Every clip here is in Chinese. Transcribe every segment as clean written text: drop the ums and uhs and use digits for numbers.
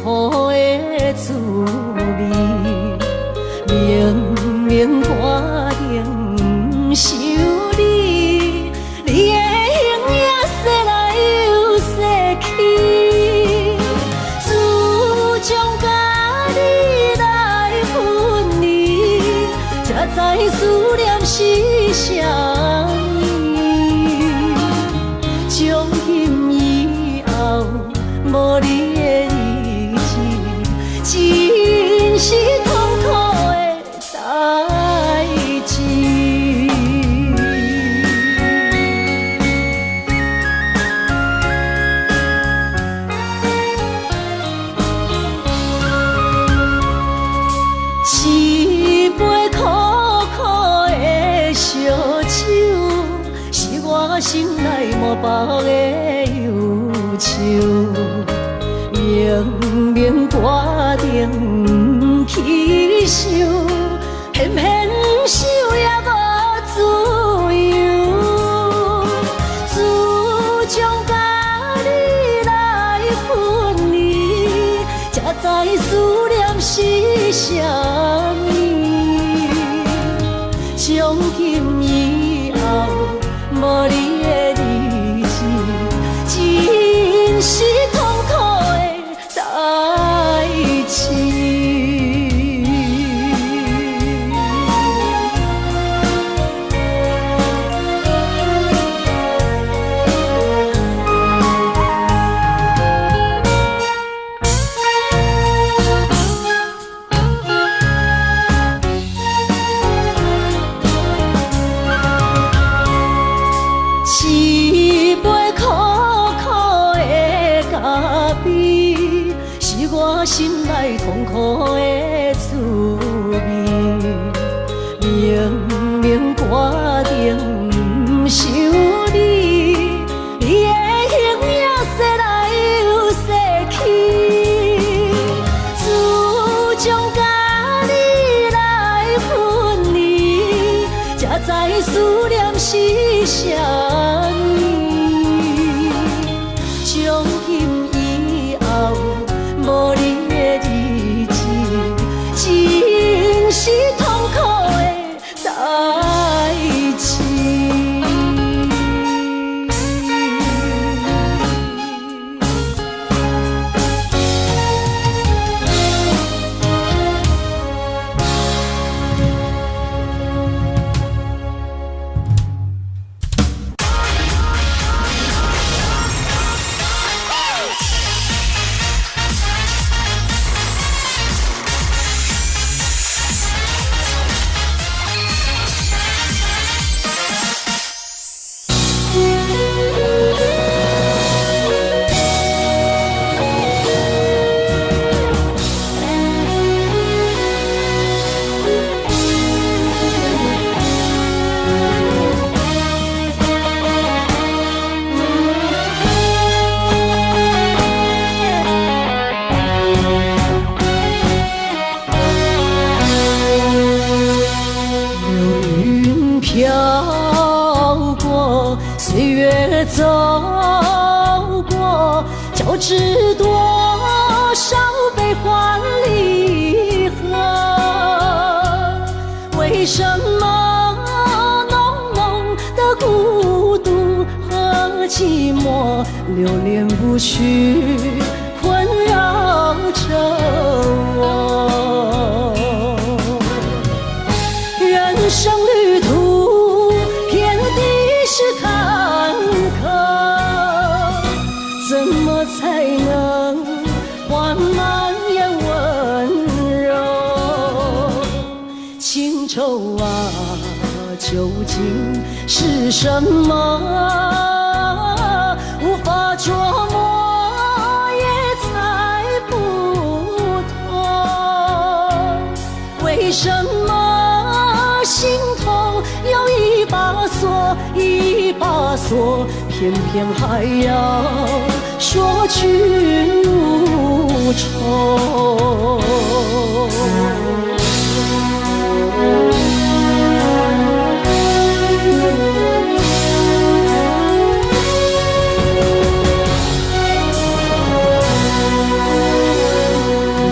苦的滋味，明明肝顶想你，你的形影说来又说去，自从甲你来分离，才知思念是啥物。从今以后，无你的日子，真是痛苦的代志。一杯苦苦的烧酒，是我心内满腹的忧愁。明明决定去想，偏偏想也无自由。自从甲你来分离，才知思念是啥物。从今以后，无你的日子，真是痛苦的代志。一杯苦苦的咖啡，是我心内痛苦的滋味。明明决定想你，你的形影说来又说去。自从甲你来分离，才知思念是啥物。从今以后，无你的日子，真是痛苦的代志。飘过，岁月走过，交织多少悲欢离合？为什么浓浓的孤独和寂寞流连不去，困扰着我？人生旅途遍地是坎坷，怎么才能缓慢也温柔？情愁啊，究竟是什么？无法琢磨，也猜不透。为什么心头有一把锁，一把锁，偏偏还要说去无愁？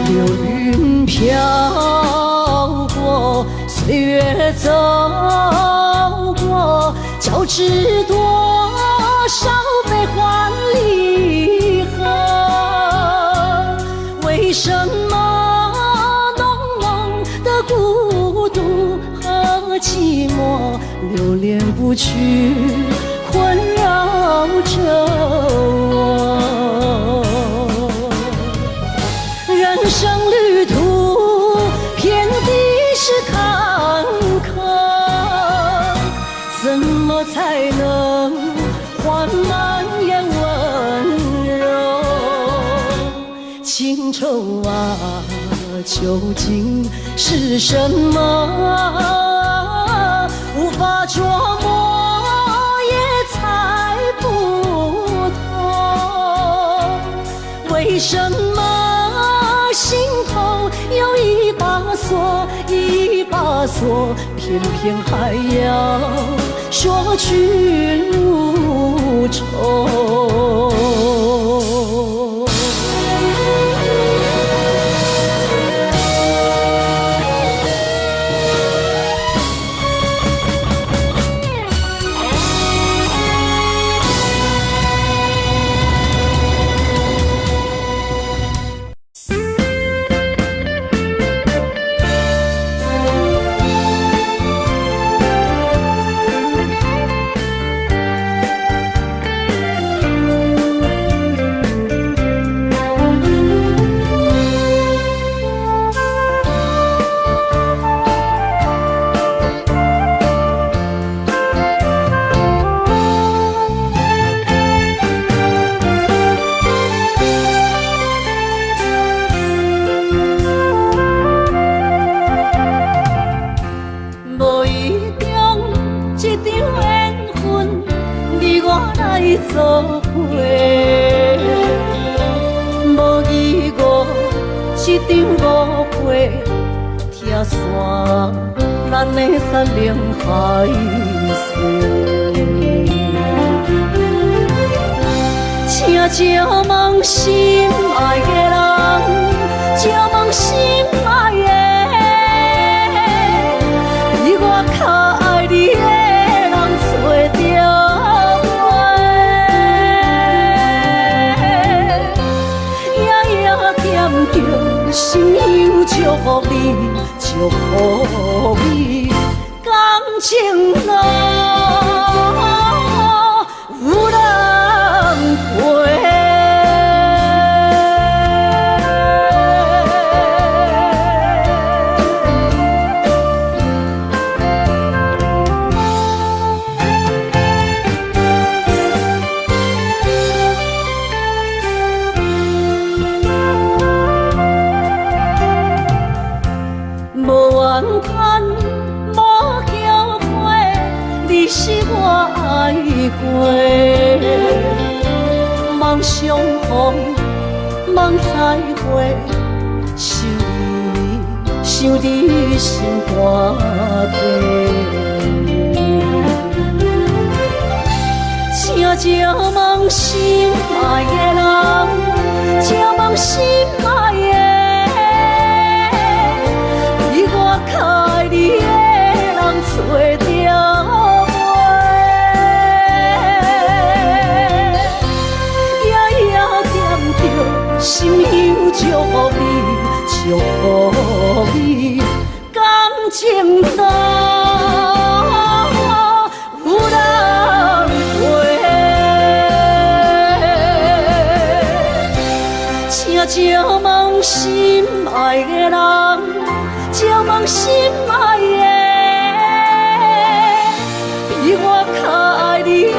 流云飘过，岁月走过，交织多少悲欢离合？为什么浓浓的孤独和寂寞流连不去，困扰着我？人生旅途遍地是坎坷，怎么才能换满眼温柔？情愁啊，究竟是什么？无法捉摸，也猜不透。为什么心头有一把锁，一把锁，偏偏还要说去如愁？做伙，无义误，一场误会，拆散咱的山盟海誓。请借问心爱的人，借问心爱的，比我较爱你的人找着。心有祝福你，祝福你，感情路有人陪。是我爱过，梦相逢，梦再会，想你心肝底。请借问心爱的人，借问心爱的，比我较爱你的人找着。心有祝福你，祝福你，感情路有人陪。请借问心爱的人，借问心爱的，比我较爱你的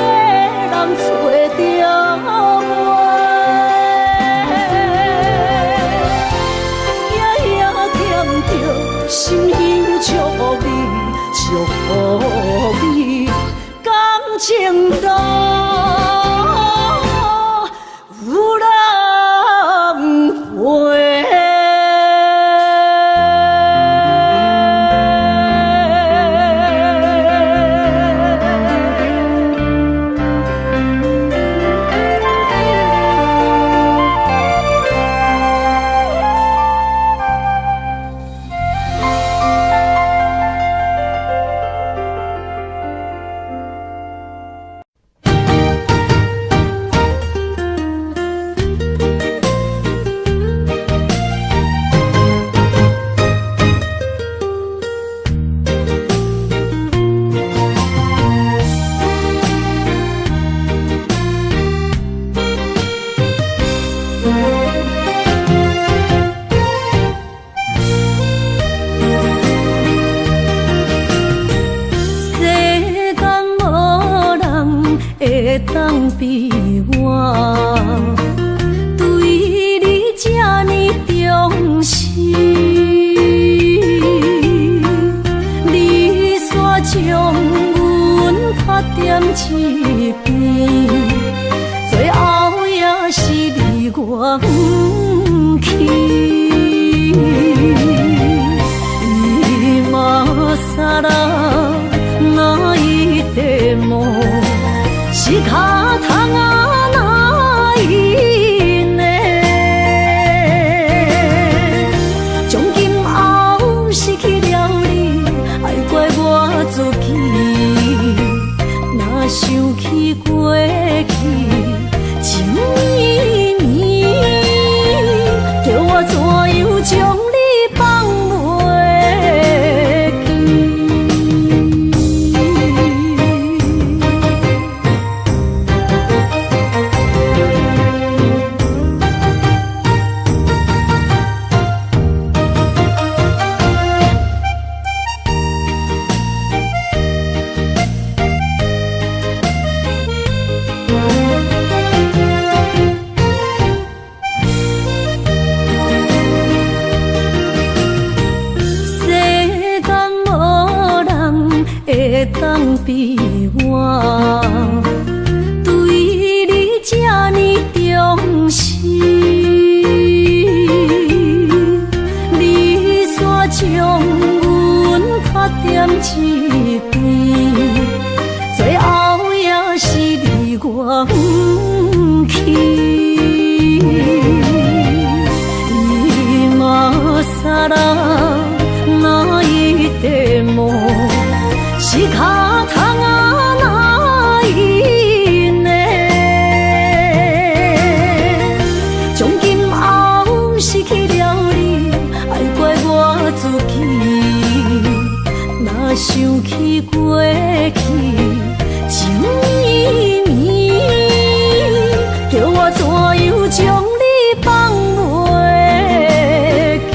人找着。心有祝福你，祝福你，感情路有人陪。将你放袂记。当比我对你这呢重视，你煞将阮打点一边，最后也是你我不去。今さら哪一点梦？是脚痛啊，哪一呢？从今后失去了你，爱怪我自己。若想起过去情意绵，叫我怎样将你放袂记？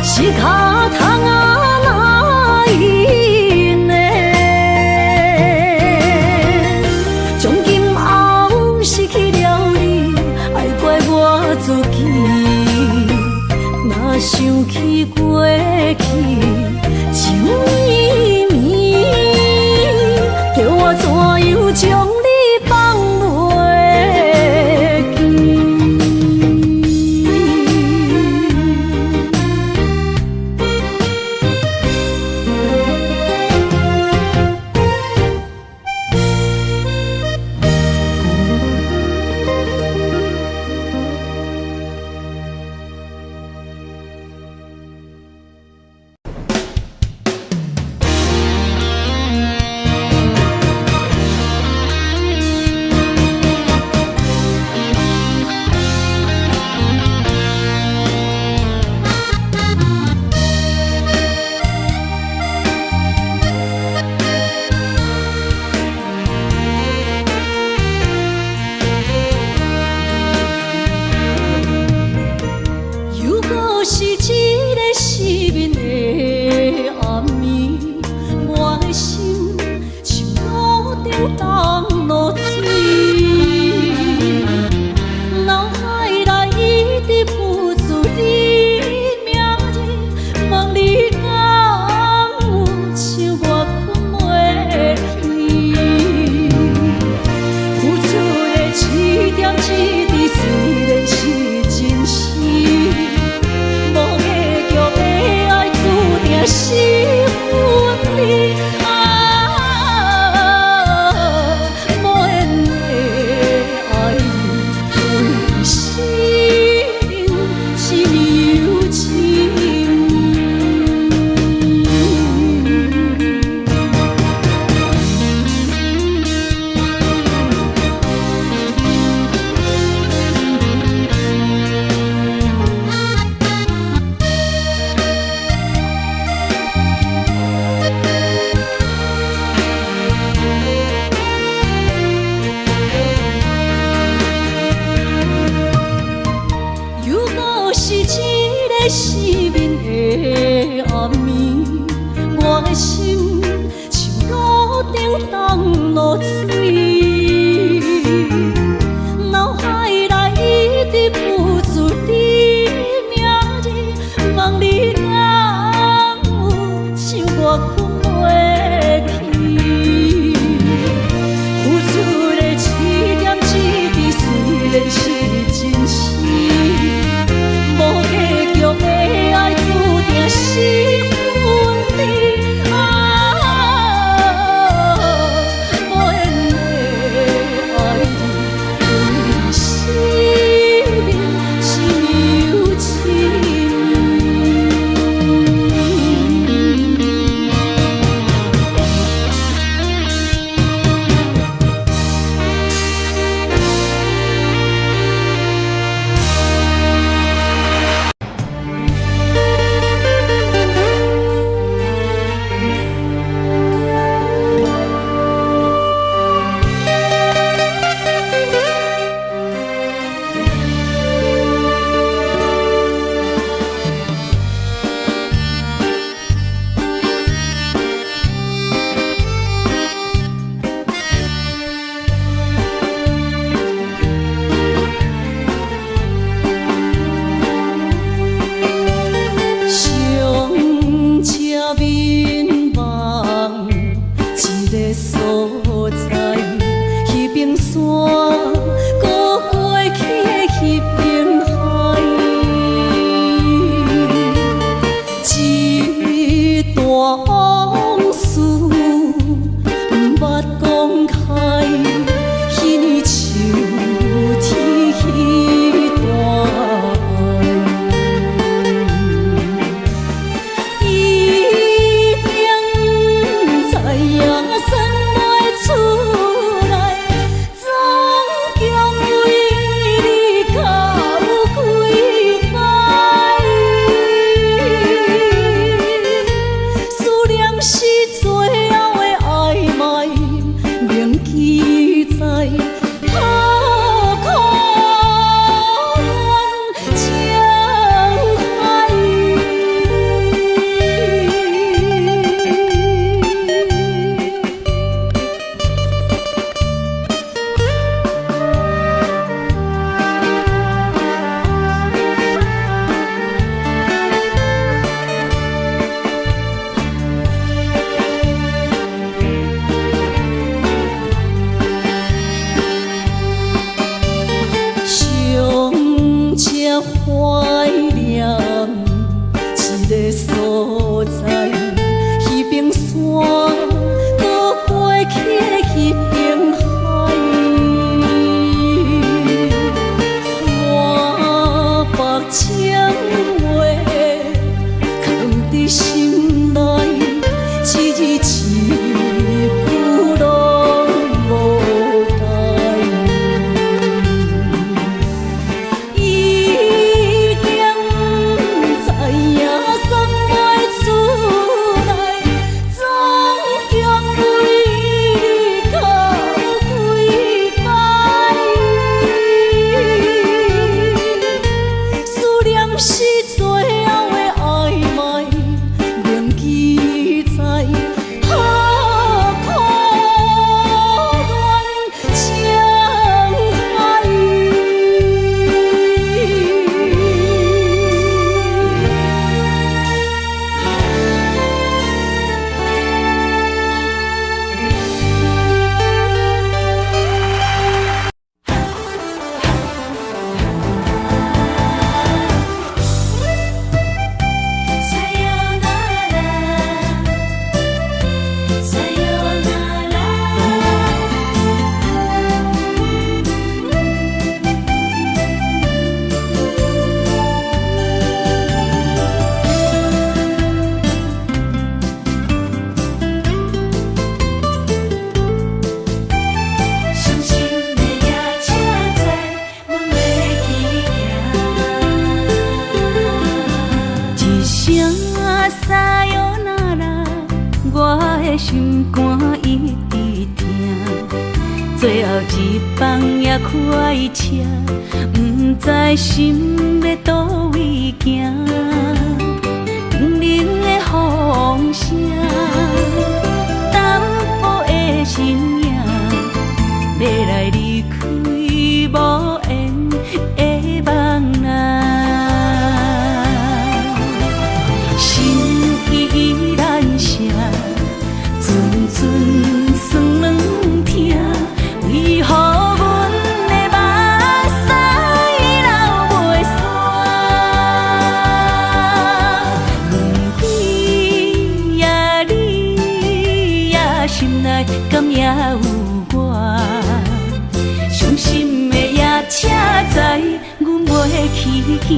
是脚痛啊，哪一呢？从今后失去了你，爱怪我自己。若想起过去情意绵，叫我怎样将你放袂记？怀念一个所在，彼边山，搁过去彼边海。我把情话藏伫心内，一字一句拢无改。已经不知影怎会出来，总共为你到几摆。思念是最后的暧昧，铭记在何苦恋情海。伤心的夜车载阮要去行，一声撒哟那拉，我的心肝一直疼。最后一放也开车，不知心要倒位行。冷冷的风声，淡薄的身影。要来离开无缘的梦啊，心依然舍，阵阵酸软疼，为何阮的目屎流袂煞？问你呀，你呀，心内敢也有我？伤心的夜车载，阮要去行。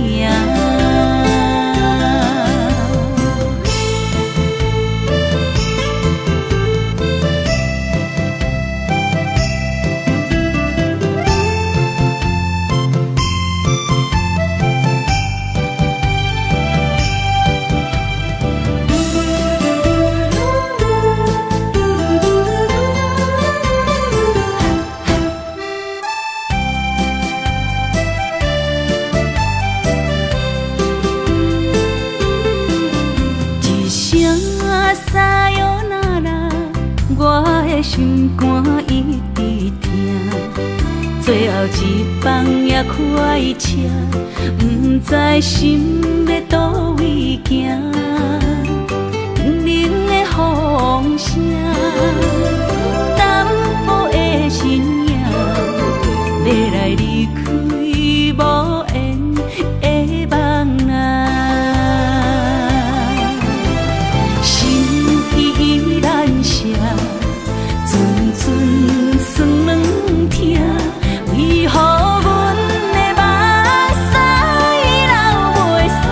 一声撒哟那拉，我的心肝一直疼。最后一放也开车，不知心要倒位行。冷冷的风声，淡薄的身影，要来离开无缘的梦啊。心依然舍，阵阵酸软疼，为何阮的目屎流袂煞？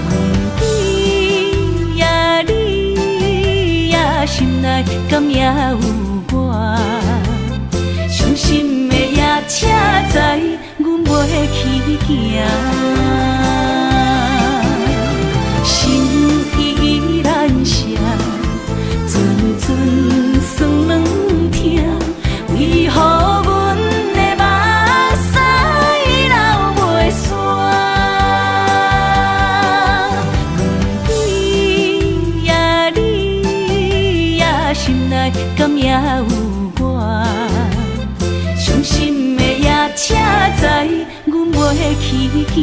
问你呀，你呀，心内敢也有我？伤心的夜车载，阮要去行。心依然舍，阵阵酸软疼，为何阮的目屎流袂煞？问你呀，你呀，心内敢也有我？伤心的夜车载，阮要去行。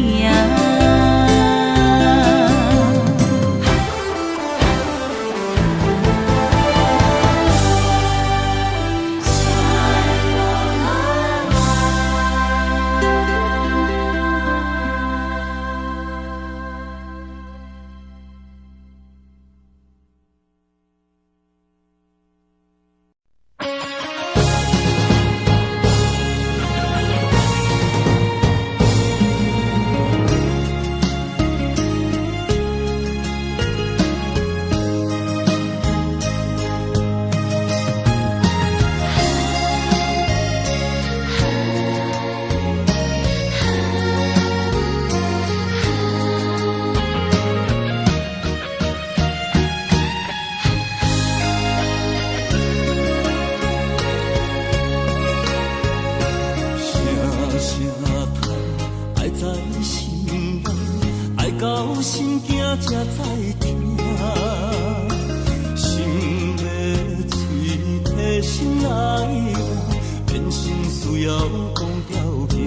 心惊才知听，心要嘴提心爱我，变成需要讲条件。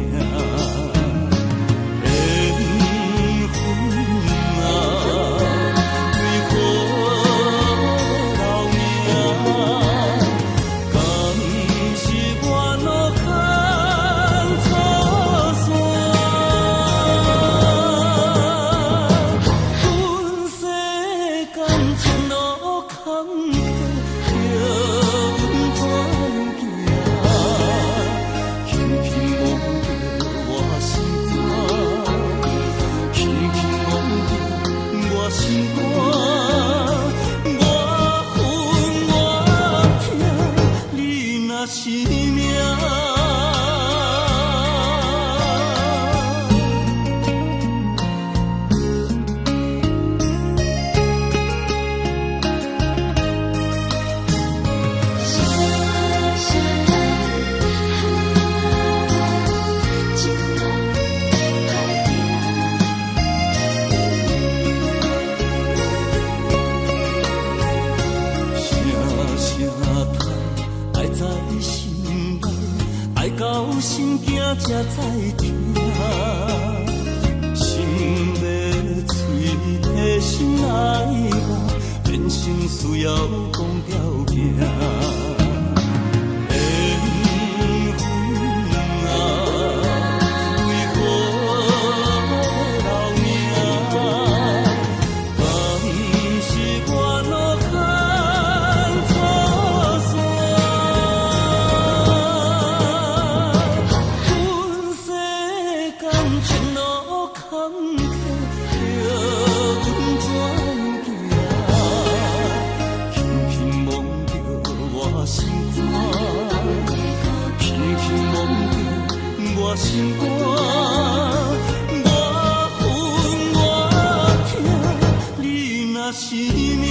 才知听，心要嘴提心爱我，变成需要讲条件。心肝，我恨我痛，你若是命。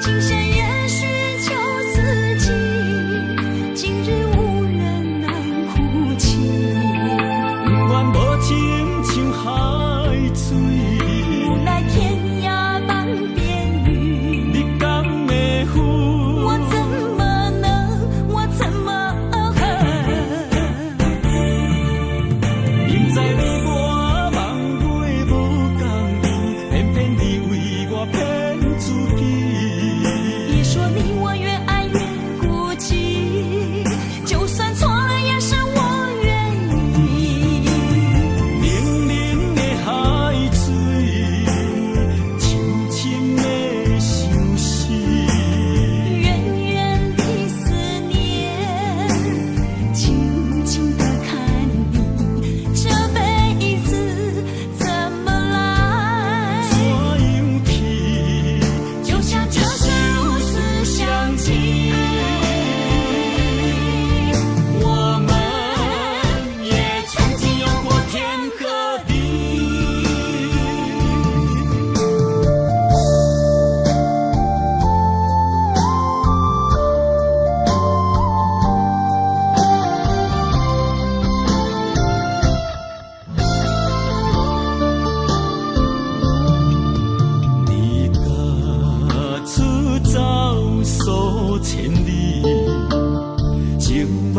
今生也许求自己，今日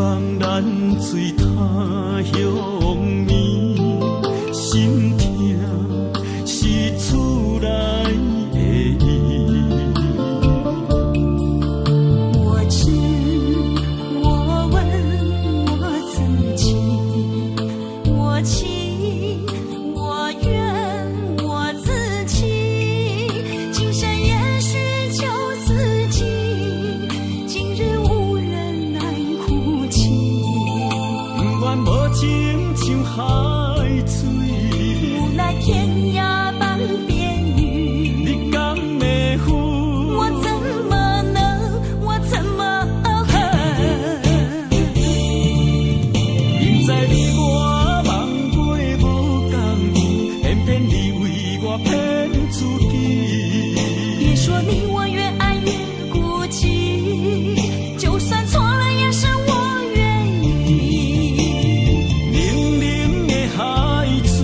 放咱水他乡眠，心痛是厝内的伊。我知，我问我自己，我情我愿我自己，今生也许求自己，今日无人来哭泣。不愿无情像海水，无奈天涯半边雨，你敢会负？我怎么能，我怎么恨？明知你我梦过无共年，偏偏你为我骗自己。别说你我越爱越孤寂，就算错了也是我愿意。冷冷的海水，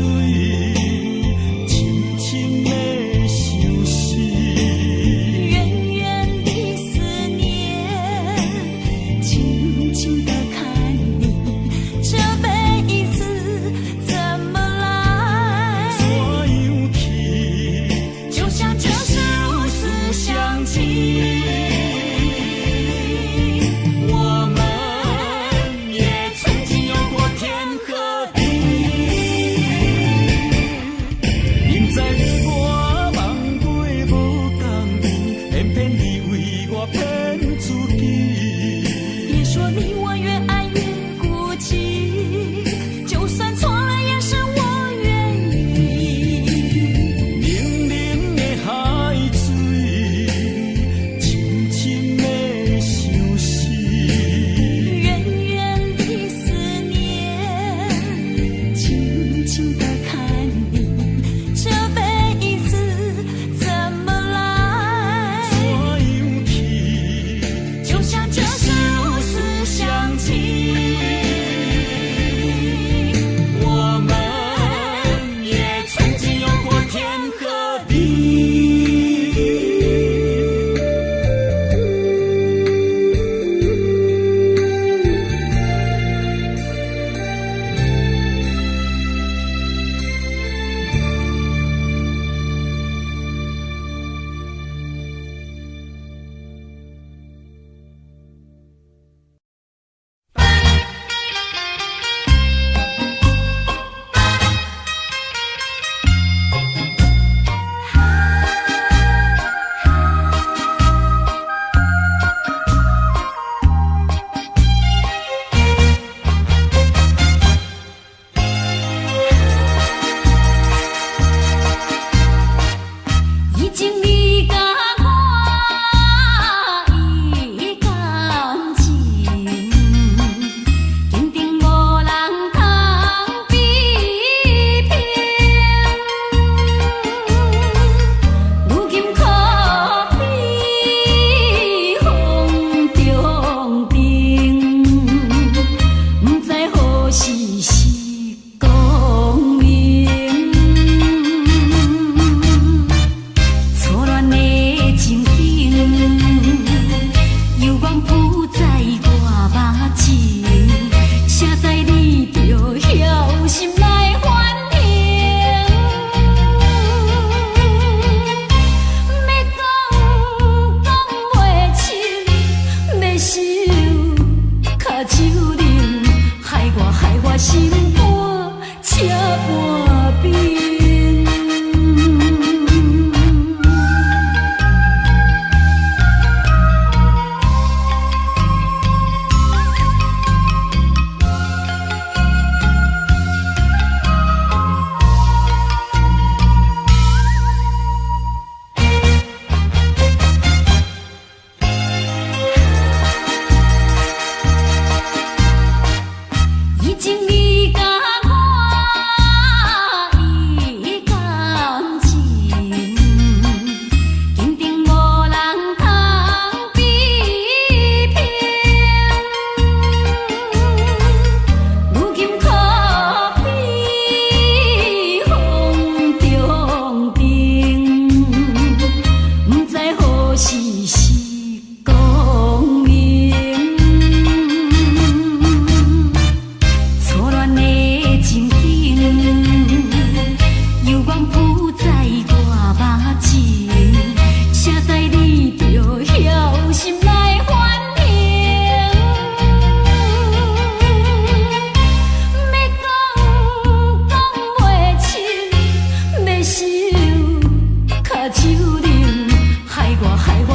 深深的相思。远远的思念，静静地看你，这辈子怎么来？怎样去？就像这是如此相契。我们也曾经有过天和地，明知你我梦过无共年，偏偏你为我骗自己。别说你我越爱越孤寂，就算错了也是我愿意。冷冷的海水，深深的相思。远远的思念，静静地看你，这辈子怎么来？怎样去？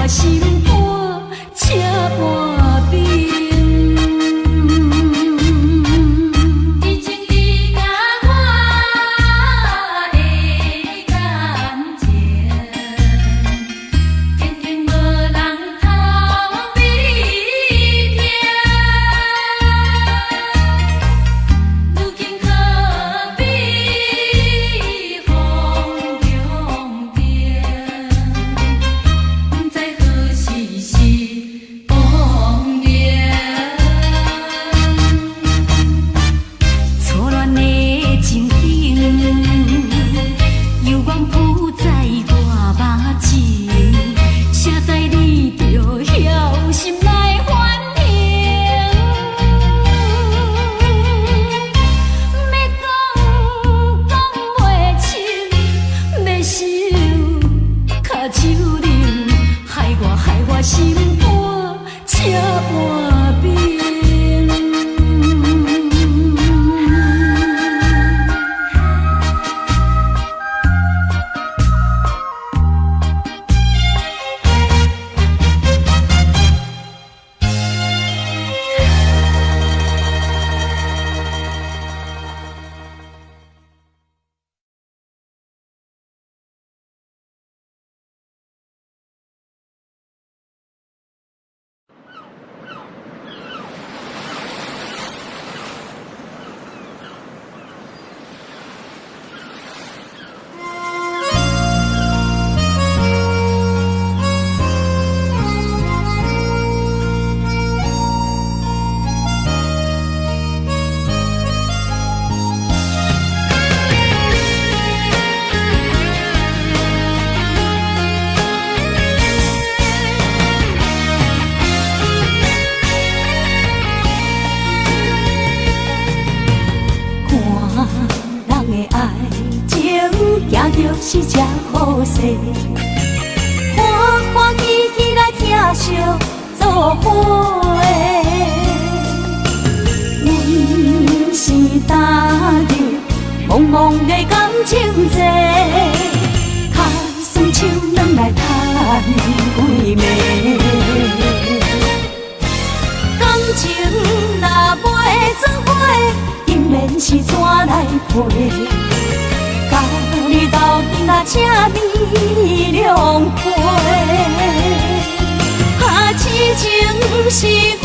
我心肝车半边。是只好势，欢欢喜喜来疼惜做伙的。阮是踏入茫茫的感情债，脚酸手软来叹几暝。感情若袂做伙，因免是怎来陪？你斗阵啊，请你谅陪。痴情是阮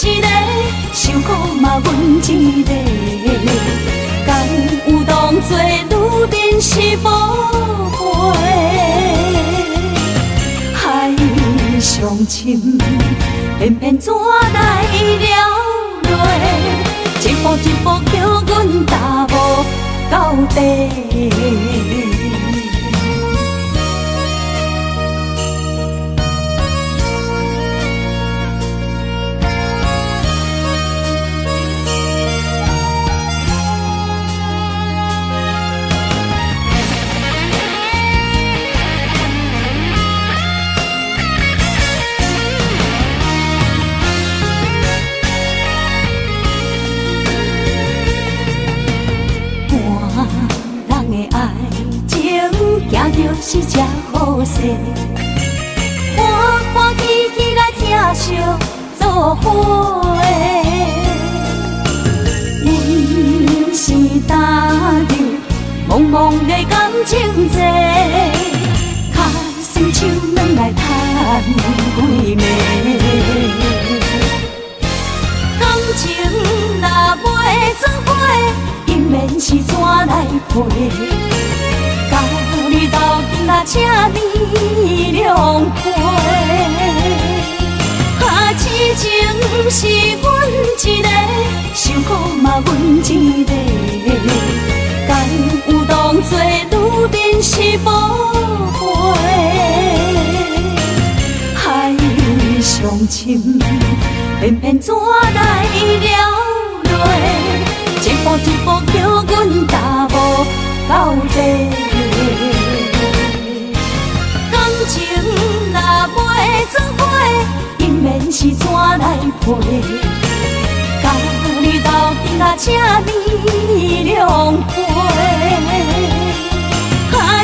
一个，受苦嘛阮一个。敢有当作女人是无陪？海上深，偏偏怎来了落？一步一步叫阮踏无到底。是只好势，欢欢喜喜来疼惜做伙的。阮是踏入茫茫的感情债，脚酸手软来叹几暝。感情若袂做伙，因免是怎来陪？你斗阵啊，请你谅陪。痴情是阮一个，受苦嘛阮一个。敢有当作女人是无陪？海上深，偏偏怎来了落？一步一步叫阮踏无到底。感情若袂做伙，因免是怎来陪？甲你斗阵啊，请你谅陪。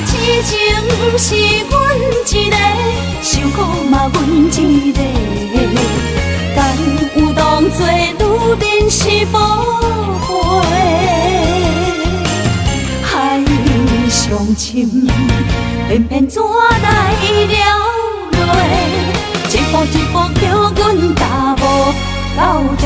痴情是阮一个，受苦嘛阮一个，敢有当作女人是无悔，海上深，偏偏怎来了落？一步一步叫阮踏无到底。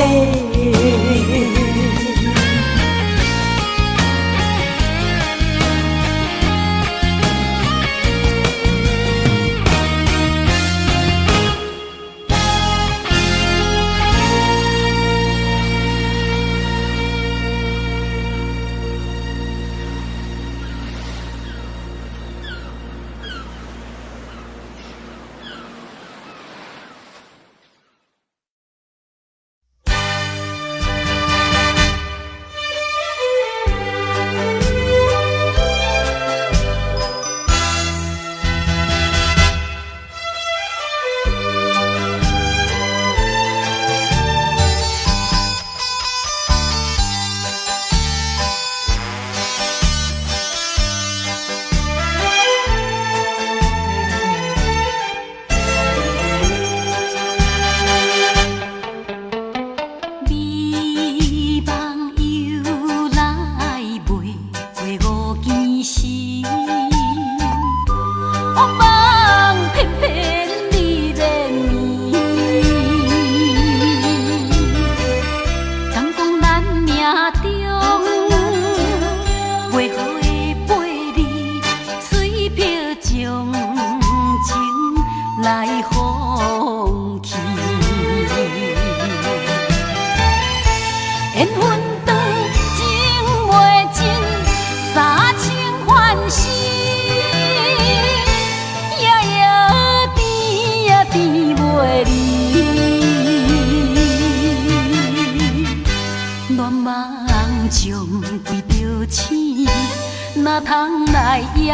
哪通来夜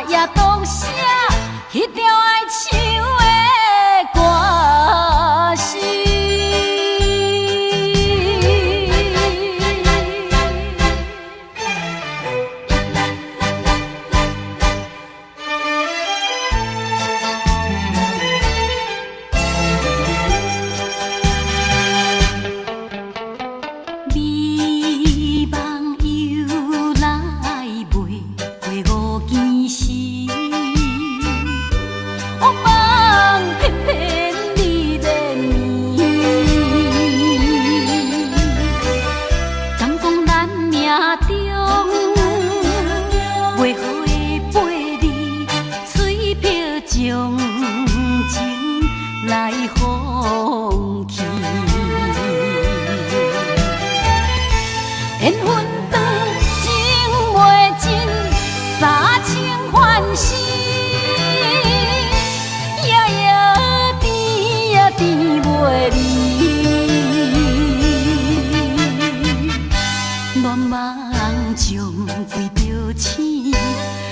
夜当写迄条爱唱的歌词？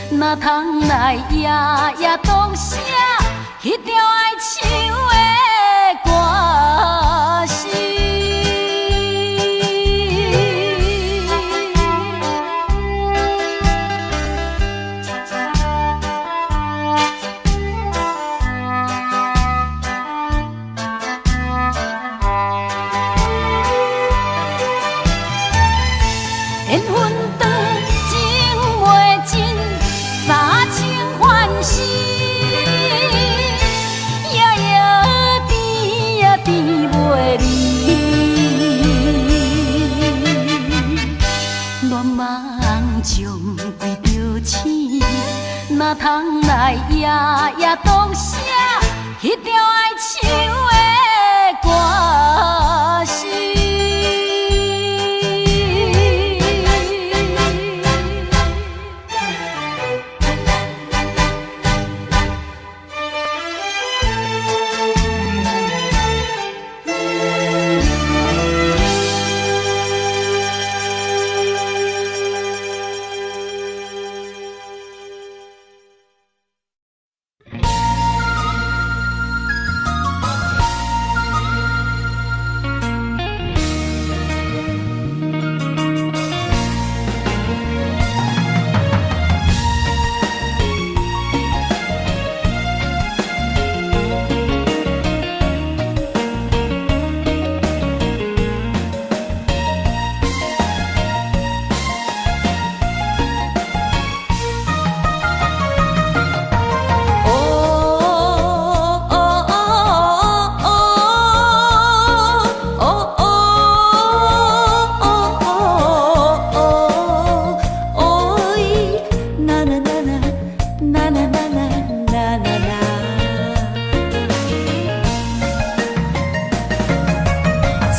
哪通来夜夜当写迄条爱唱的歌词？缘分长，情袂尽。三情欢喜，夜夜甜呀甜袂离。恋梦将规条星，哪通来夜夜当写迄条爱唱的歌词？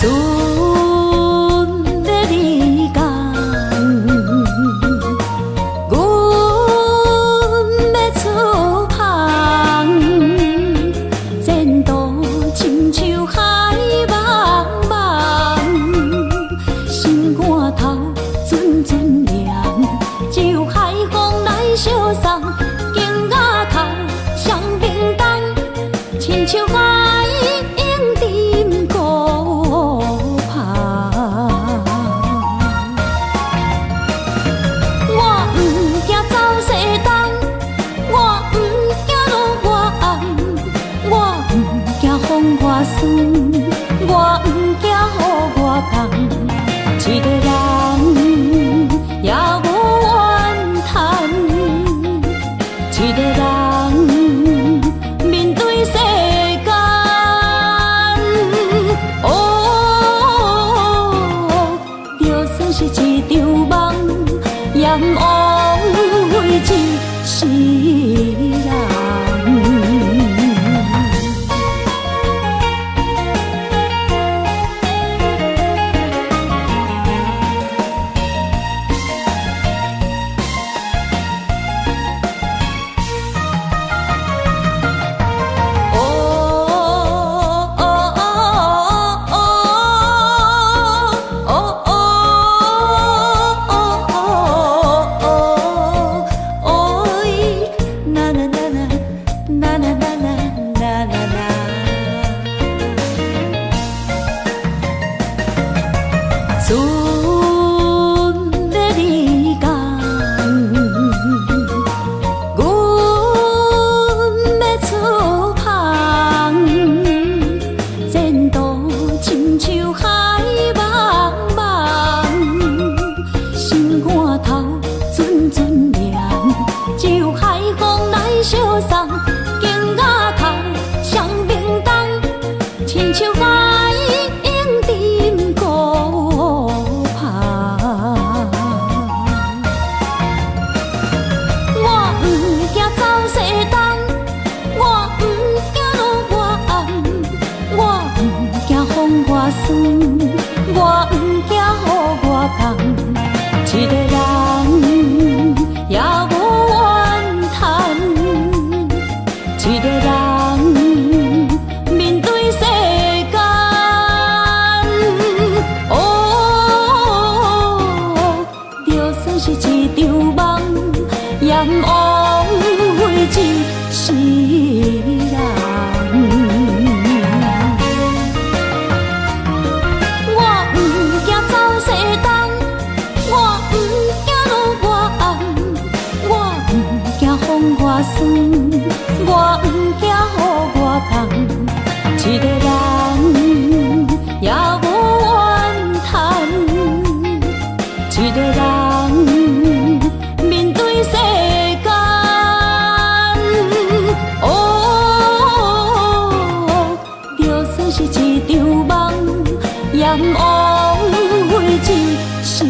船要离港，阮要出航，前途亲像海茫茫，心肝头阵阵凉，只有海风来相送，镜仔头双平东，亲像海涌沉孤旁。我不惊走西东，我不惊路外暗，我不惊风外酸，我不惊雨外重。一个人也无怨叹，一个人面对世间。就算是一场梦，阎王会一世人。我不惊雨外重，一个人也无怨叹，一个人面对世间。就算是一场梦，阎王会一世人。风外酸，我不惊雨外重，一个人也无怨叹，一个人面对世间。就算是一场梦，阎王会一世人。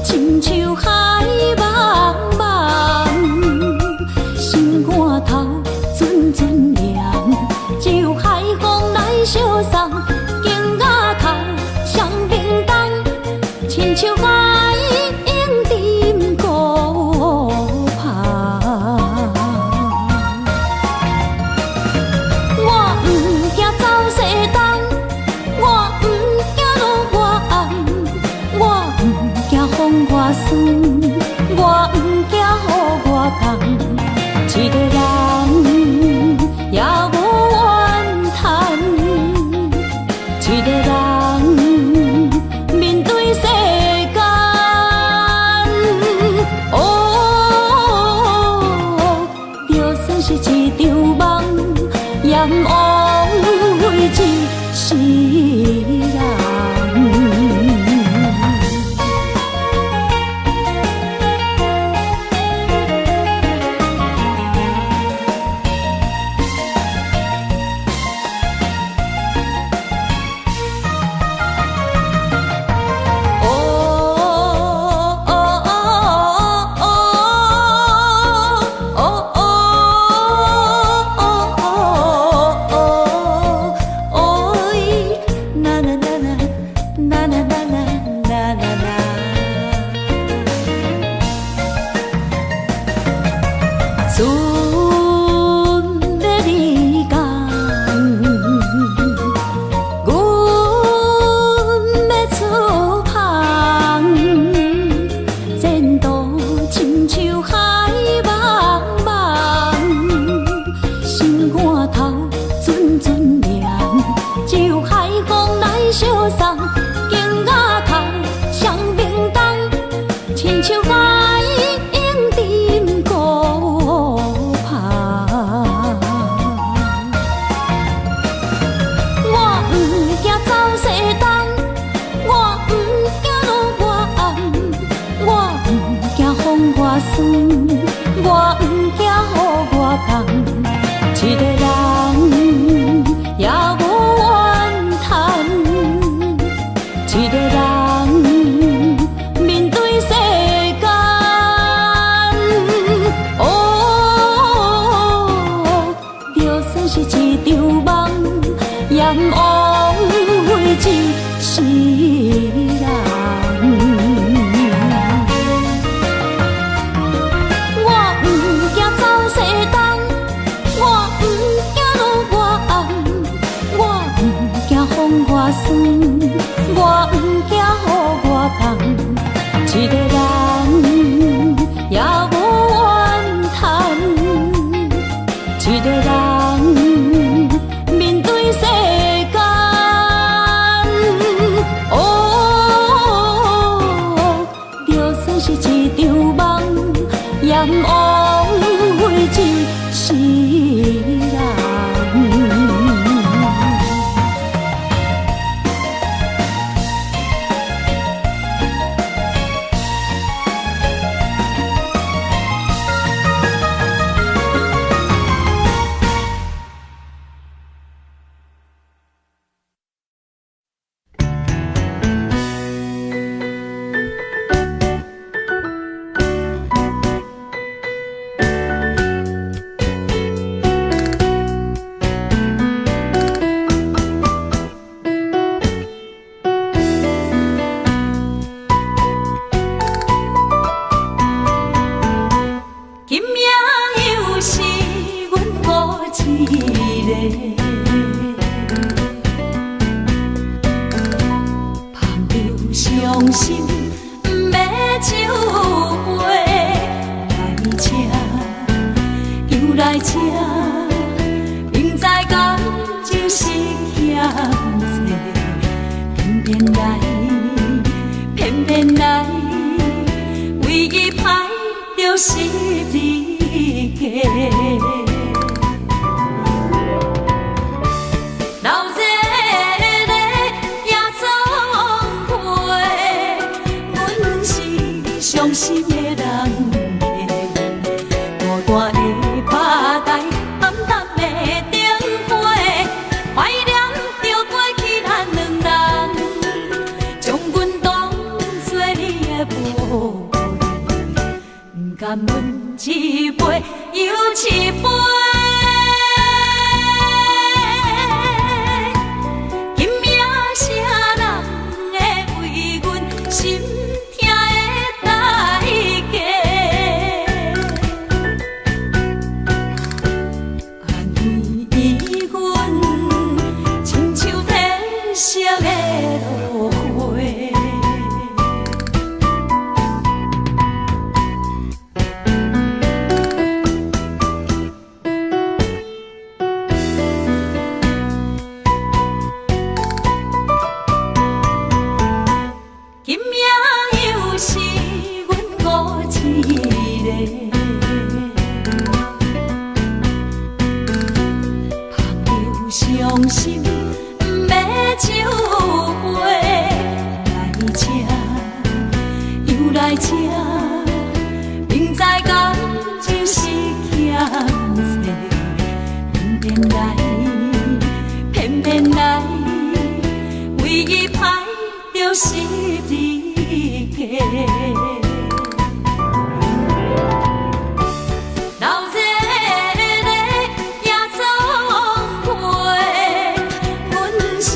亲像海茫茫，我不惊予我讲，一个人也无怨叹，一个人面对世间。哦，就算是一场梦，也毋枉费一世人。我不惊予我讲，一个人也无怨叹，一个人面对世间。哦，就算是一场梦，也毋枉费一世人。我不惊予我讲，一个人也无怨叹，一个人面对世间。哦，就算是一场梦，也毋枉费一世人。伤心的人，大大的拍台，暗淡的灯花，怀念着过去咱两人，将阮当作你的宝贝，不甘阮一杯又一杯。今夜啥人会为阮心？个。朋友伤心，不要酒杯来吃，又来吃，明知感情是欠债，偏偏来，唯一歹就是你家。老热热夜总会，阮是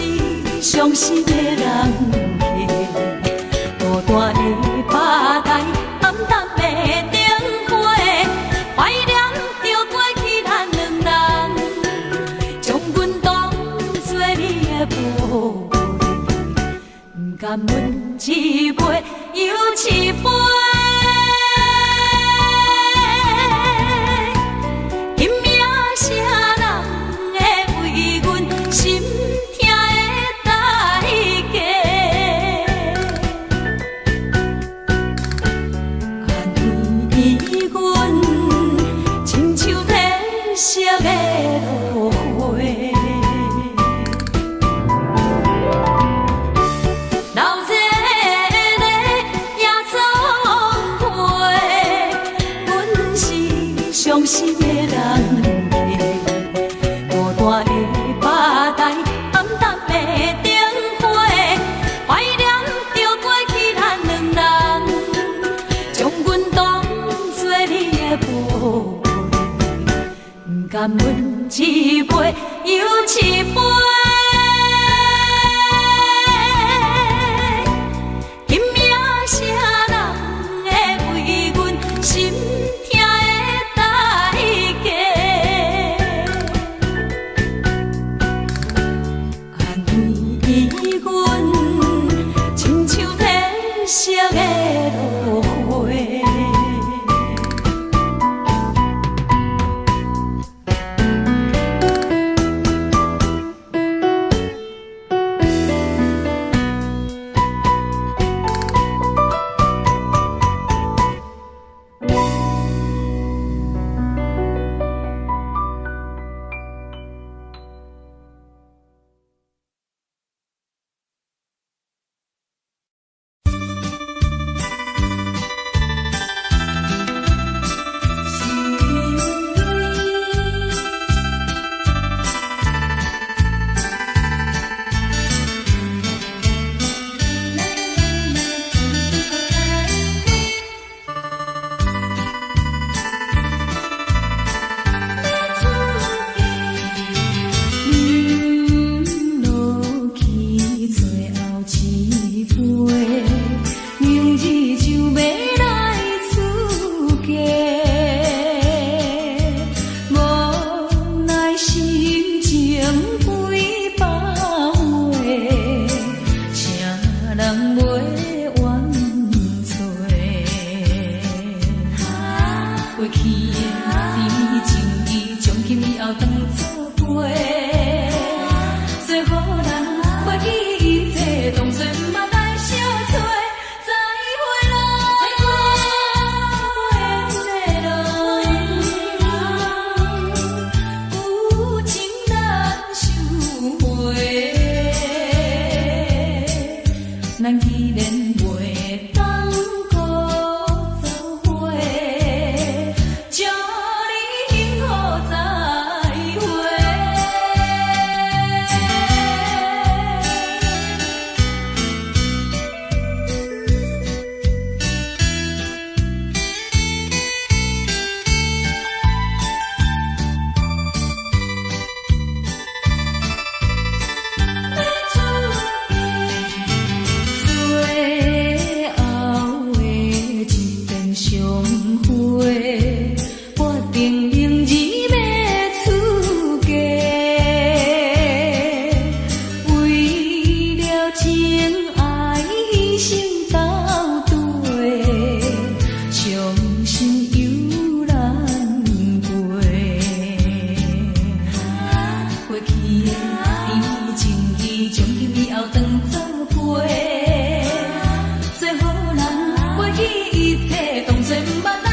伤心的人家，孤单的吧台，暗淡的灯火，怀念着过去咱两人，将阮当作你的宝贝，不甘阮一杯又一杯。伤心的人家，孤单的吧台，暗淡的灯火，怀念着过去咱两人，将阮当作你的宝贝，不甘阮一杯又一杯。最好人过去一切当作毋捌。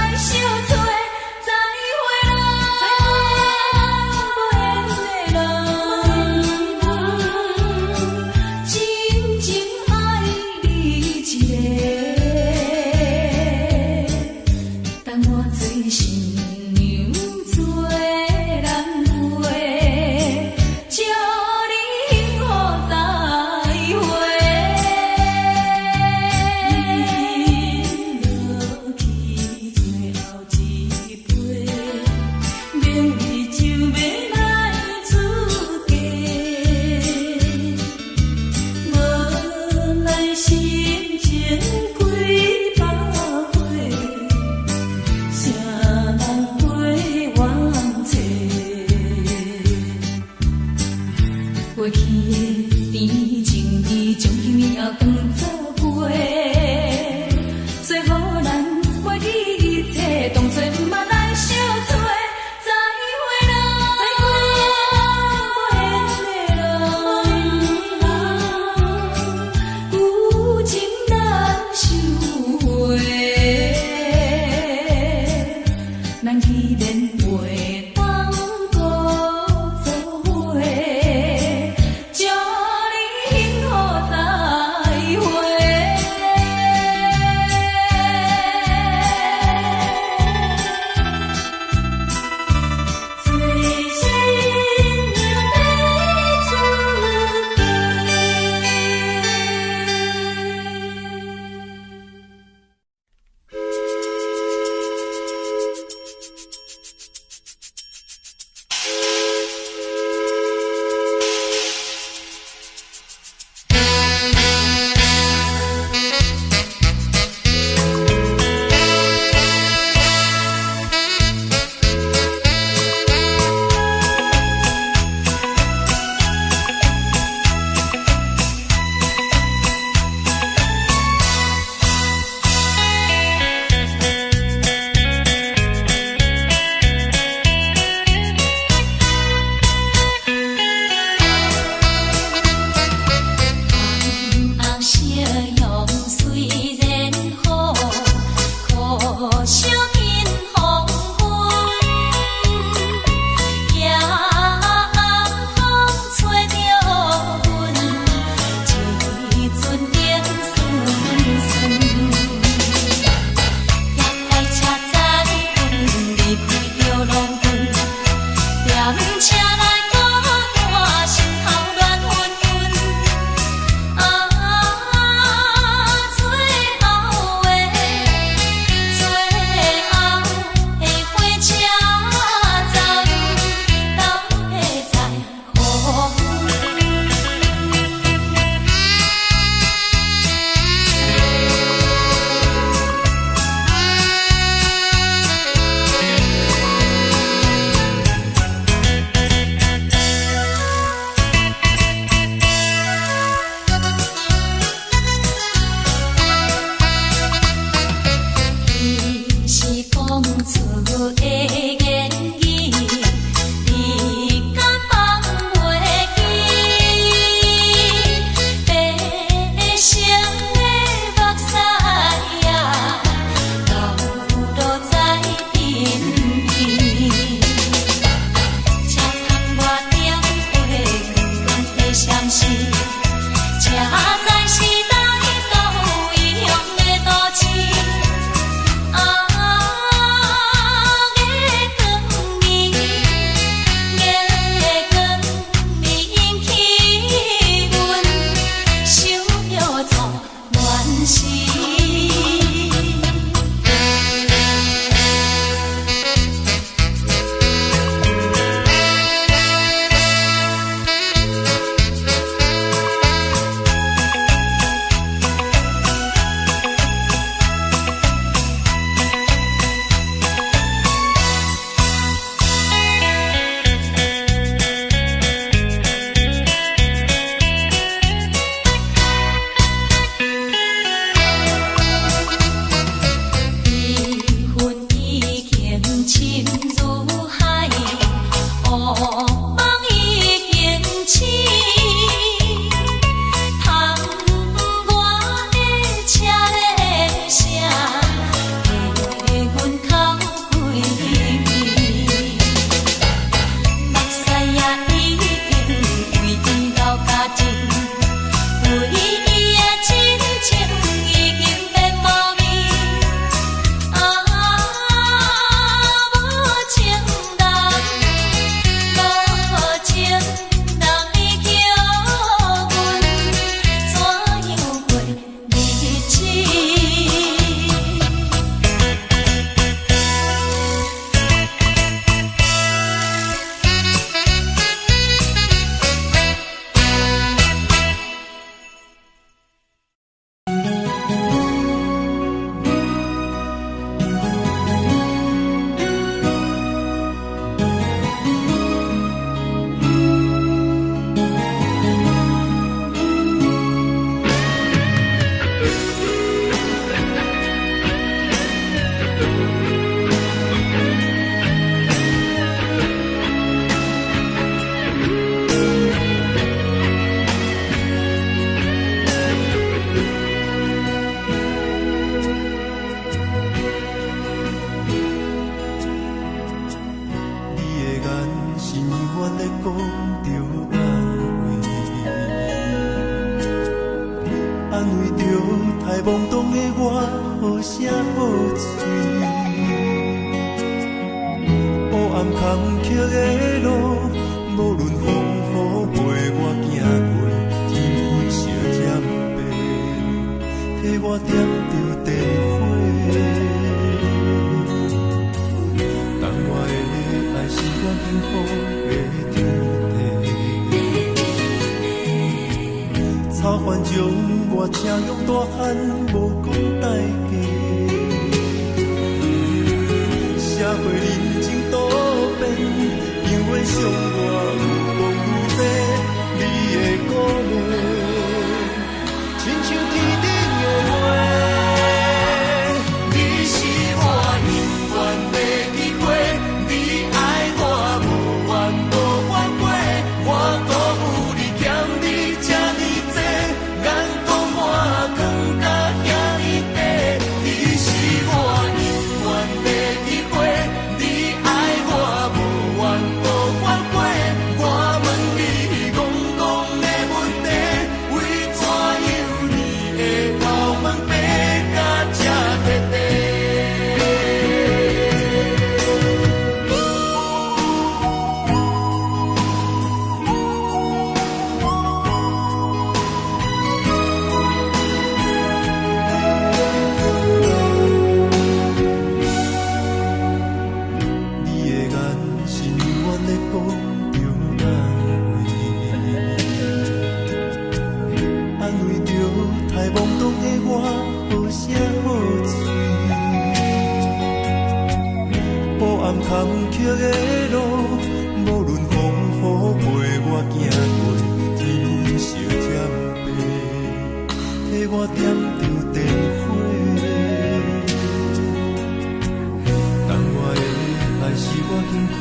我点着电火，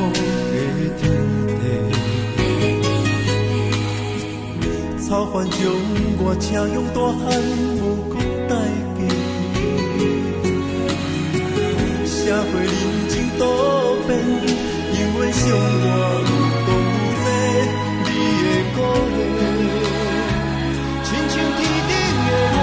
的天地，草原将我请用大汉无讲代价，社会认真多变，永远相我有讲有这你的鼓励，亲像天顶的花。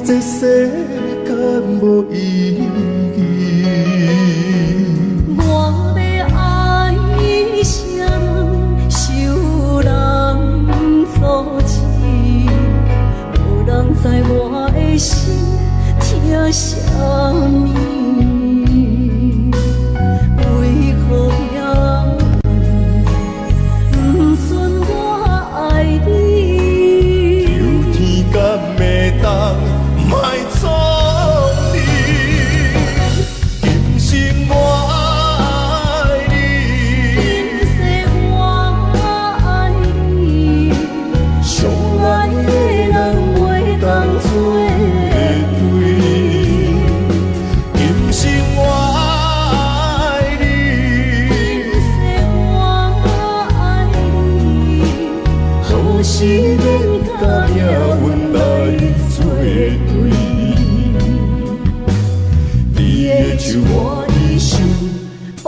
这世间无意义。我要爱谁人，受人阻止，无人知我的心疼啥物。为何也不准我爱你？有天敢会当？莫错你，今生我爱你，今世我爱你，相爱的人袂当做对。今生我爱你，今世我爱你，何时免甲命运来作对？手我的手放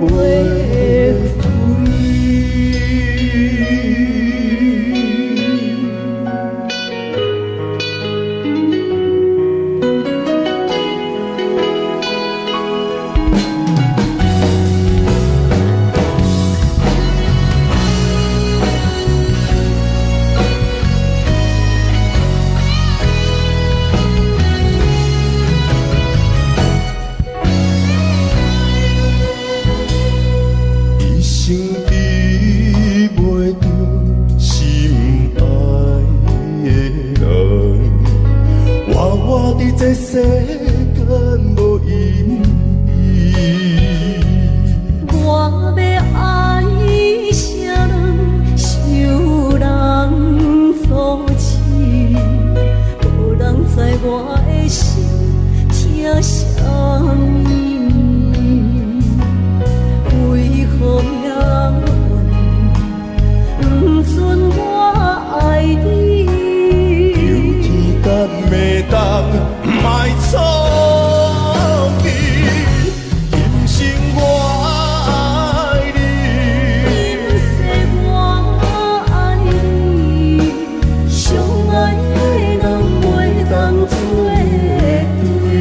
袂开。这世间无意义，我要爱谁人，受人阻止，无人知我的心疼啥物。为何命运不准我爱你？有天敢会当？莫错你，今生我爱你，今世我爱你，相爱的人袂当做对。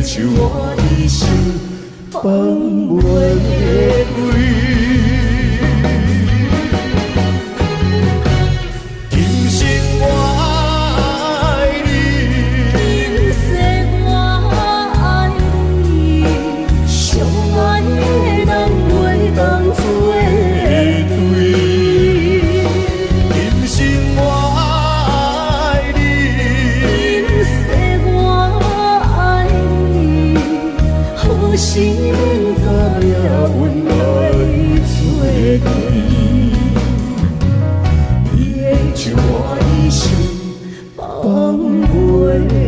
手我一生放袂开。今生我爱你，今世我爱你，相爱的人袂当做对。今生我爱你，今世我爱你，好心甲也阮来做对。你的手我一生放袂开。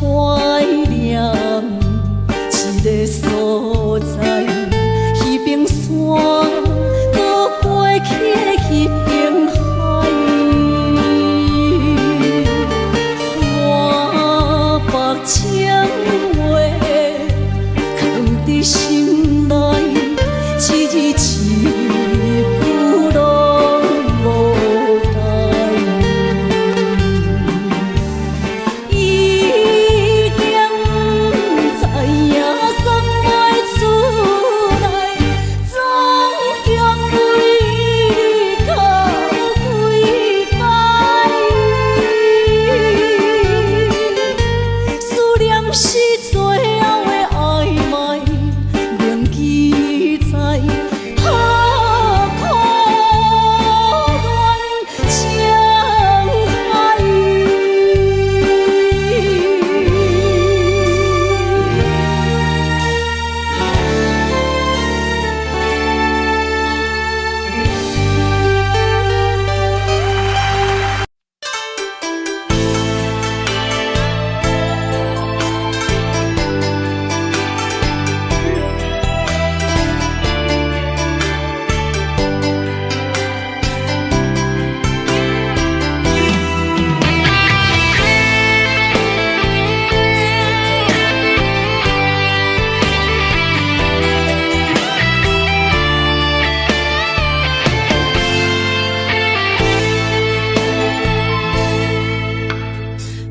怀念一个所在，迄边山，搁过去的迄边海。我把情话藏伫心内，一字一句拢无改。已经知影送袂出来，总共为你哭几摆。思念是最后的暧昧，铭记在何苦恋情海。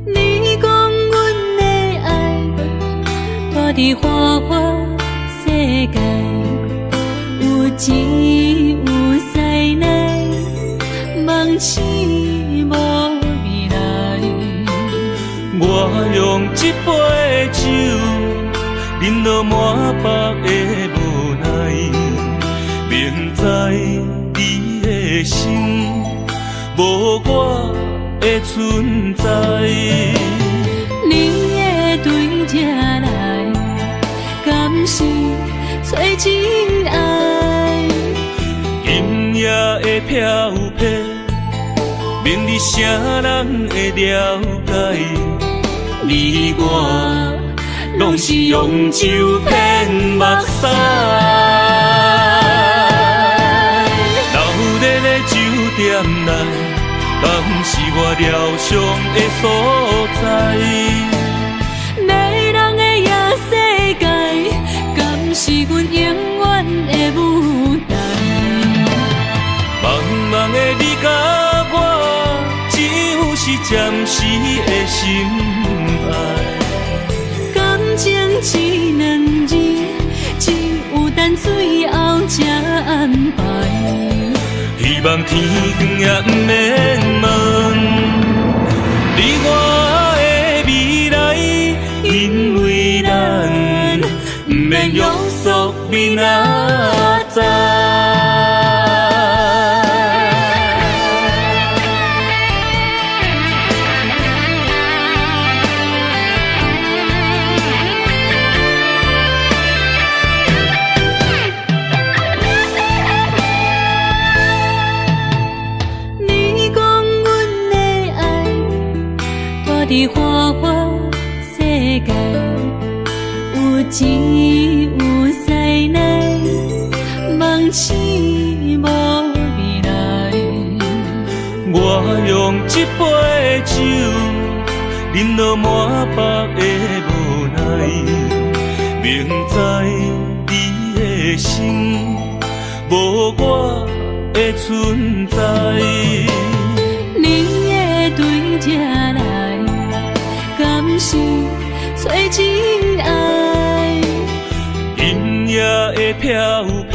你讲阮的爱住伫花花世界，有钱有势来，梦醒无未来。我我用一杯酒，饮落满腹的无奈，明知你的心无我的存在。你的对着来，敢是找真爱？音乐的飘撇，明日谁人会了解？你我拢是用酒骗目屎，留在咧酒店内，敢是我疗伤的所在？迷人的夜世界，敢是阮永远的舞台？茫茫的你甲我，只有是暂时的心爱。感情只两字，只有等最后才安排。希望天光也不免问，你我的未来，因为咱不免约束明仔载。伫花花世界，有钱有势来，梦醒无未来。我用一杯酒，饮落满腹的无奈，明知你的心无我的存在。你的对着来，敢是找真爱？音乐的飘撇，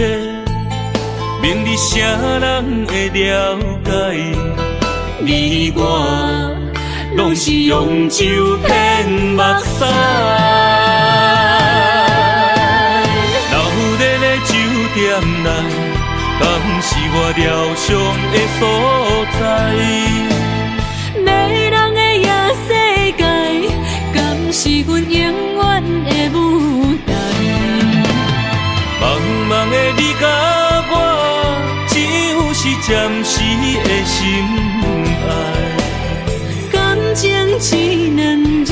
明日谁人会了解？你我拢是用酒骗目屎，留在咧酒店内，敢是我疗伤的所在？迷人的夜世界，敢是阮永远的舞台？茫茫的你甲我，只有是暂时的心爱。感情只两字，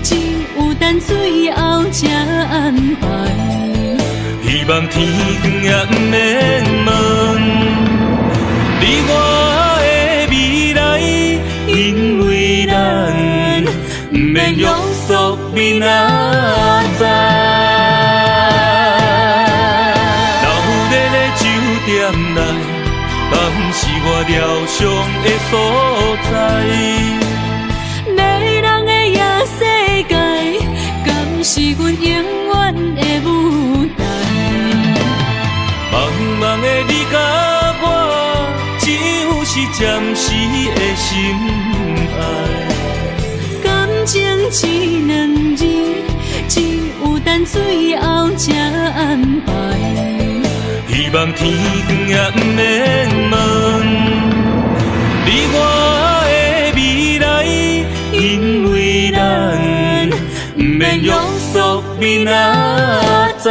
只有等最后才安排。希望天光也不免问，你我的未来，因为咱不免约束明仔载。留在咧酒店内，敢是我疗伤的所在？迷人的夜世界，敢是阮永远的舞台？茫茫的你甲我，只有是暂时的心爱。感情只两字，只有等最后才安排。希望天光也不免问，你我的未来，因为咱不免约束明仔载。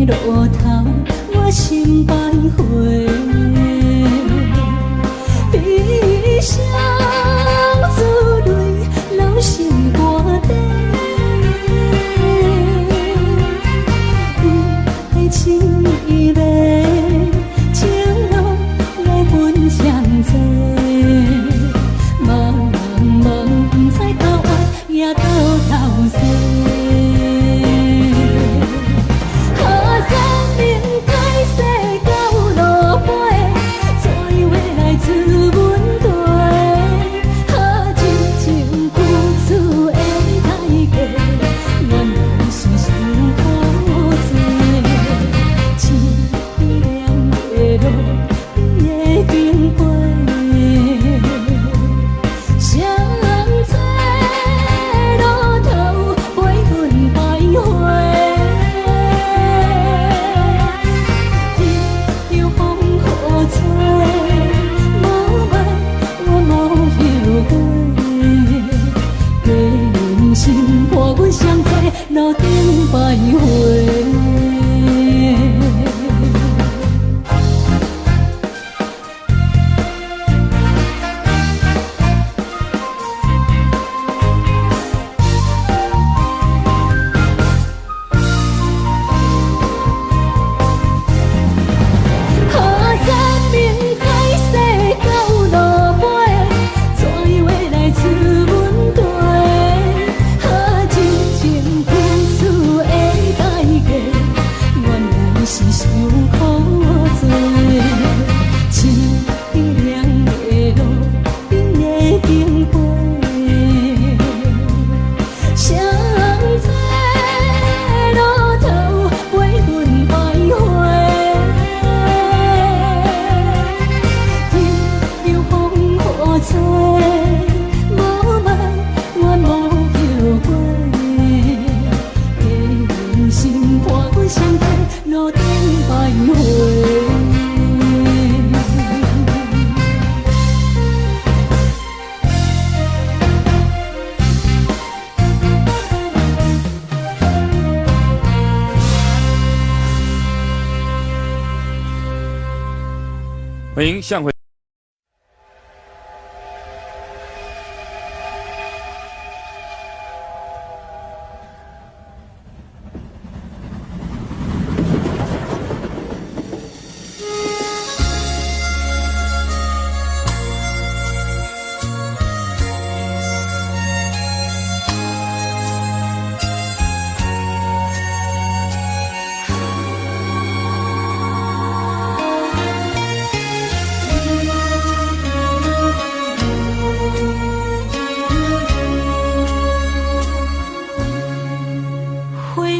路头，我心徘徊。悲伤珠泪流成歌底，不爱凄迷，情路来分相济。茫茫不知到爱也到头西。路顶徘徊。欢迎向回。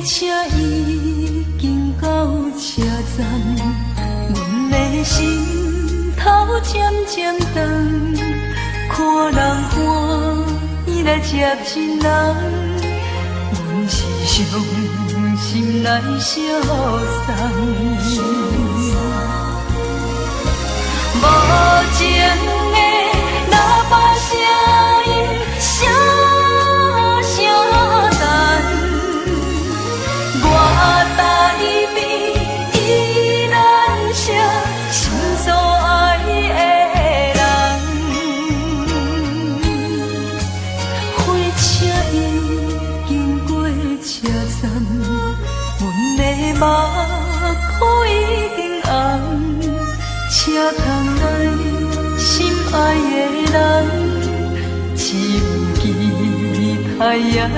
车已经到车站，阮的心头渐渐长，看人欢喜来接亲人，阮是伤心来相送。无情的喇叭声音，声声淡。我台边依然写心所爱的人，火车已经过车站，阮的目眶已经红，车窗内心爱的人，只有期待夜梦。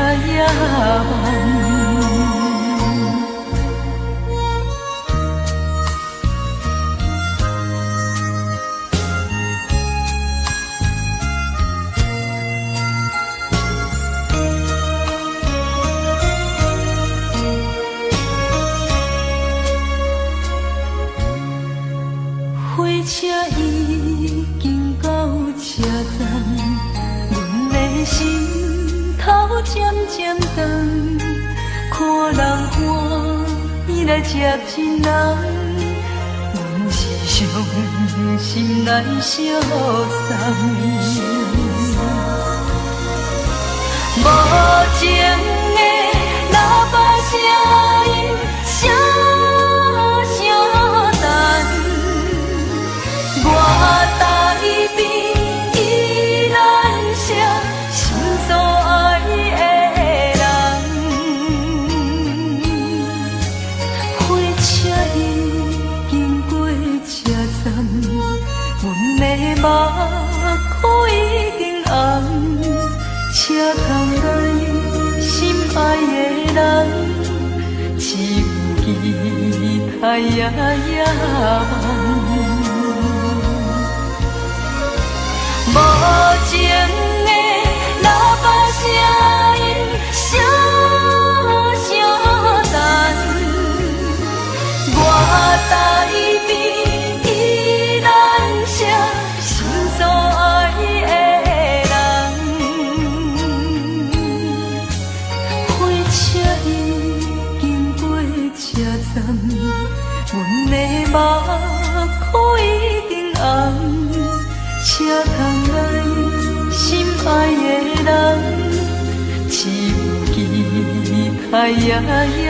火车已经到车站，阮的心头渐渐长，看人欢喜来接亲人，阮是伤心来相送。无情的喇叭声音，声太呀呀，无情的喇叭声音声声淡，我台边依然写心所爱的人，火车已经过车站，阮的目眶已经红，车窗外心爱的人，只有期待呀呀。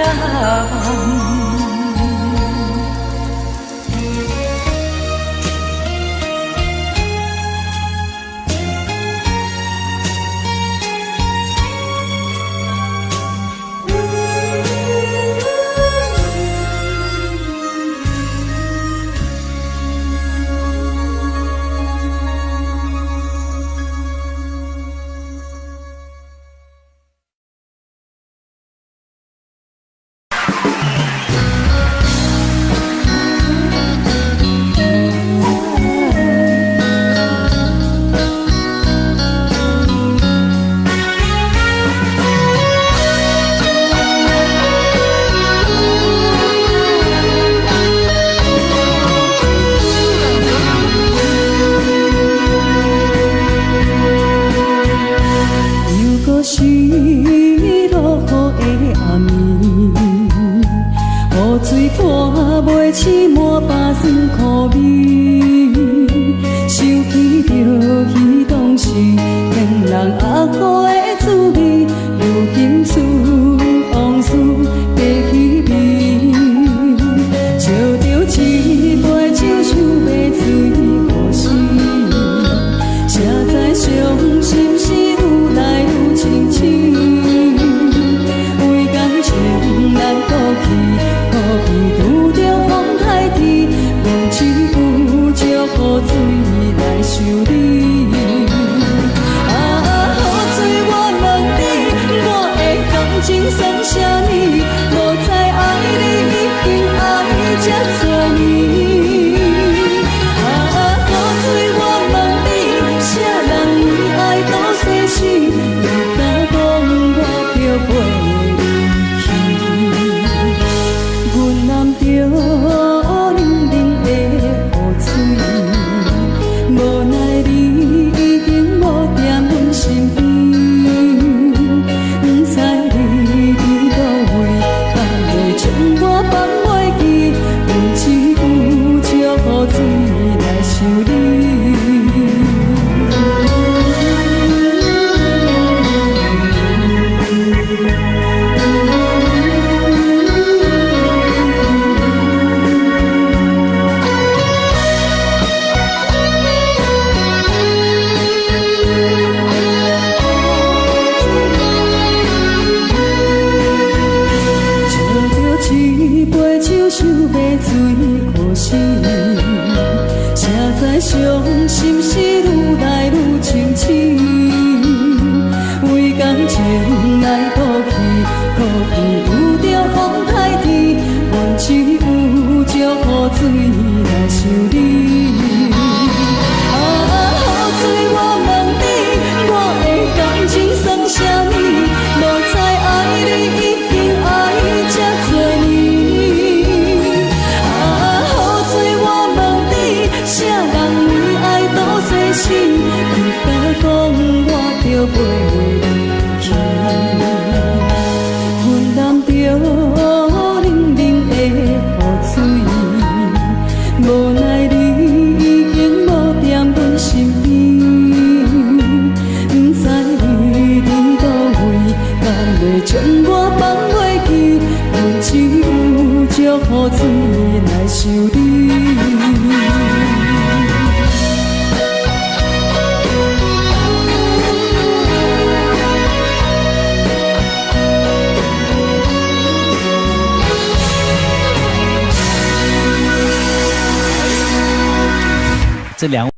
这两位。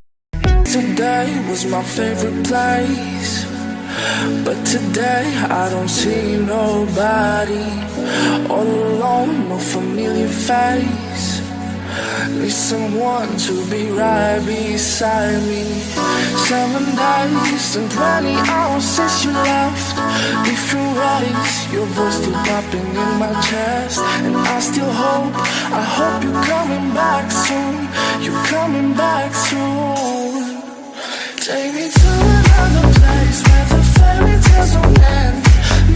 Today was my favorite place, but today I don't see nobody. All alone no familiar face. Need someone to be right beside me. 7 days and 20 hours since you left. Different ways, your voice still popping in my chest. And I still hope, I hope you're coming back soon. You're coming back soon. Take me to another place where the fairy tales don't end.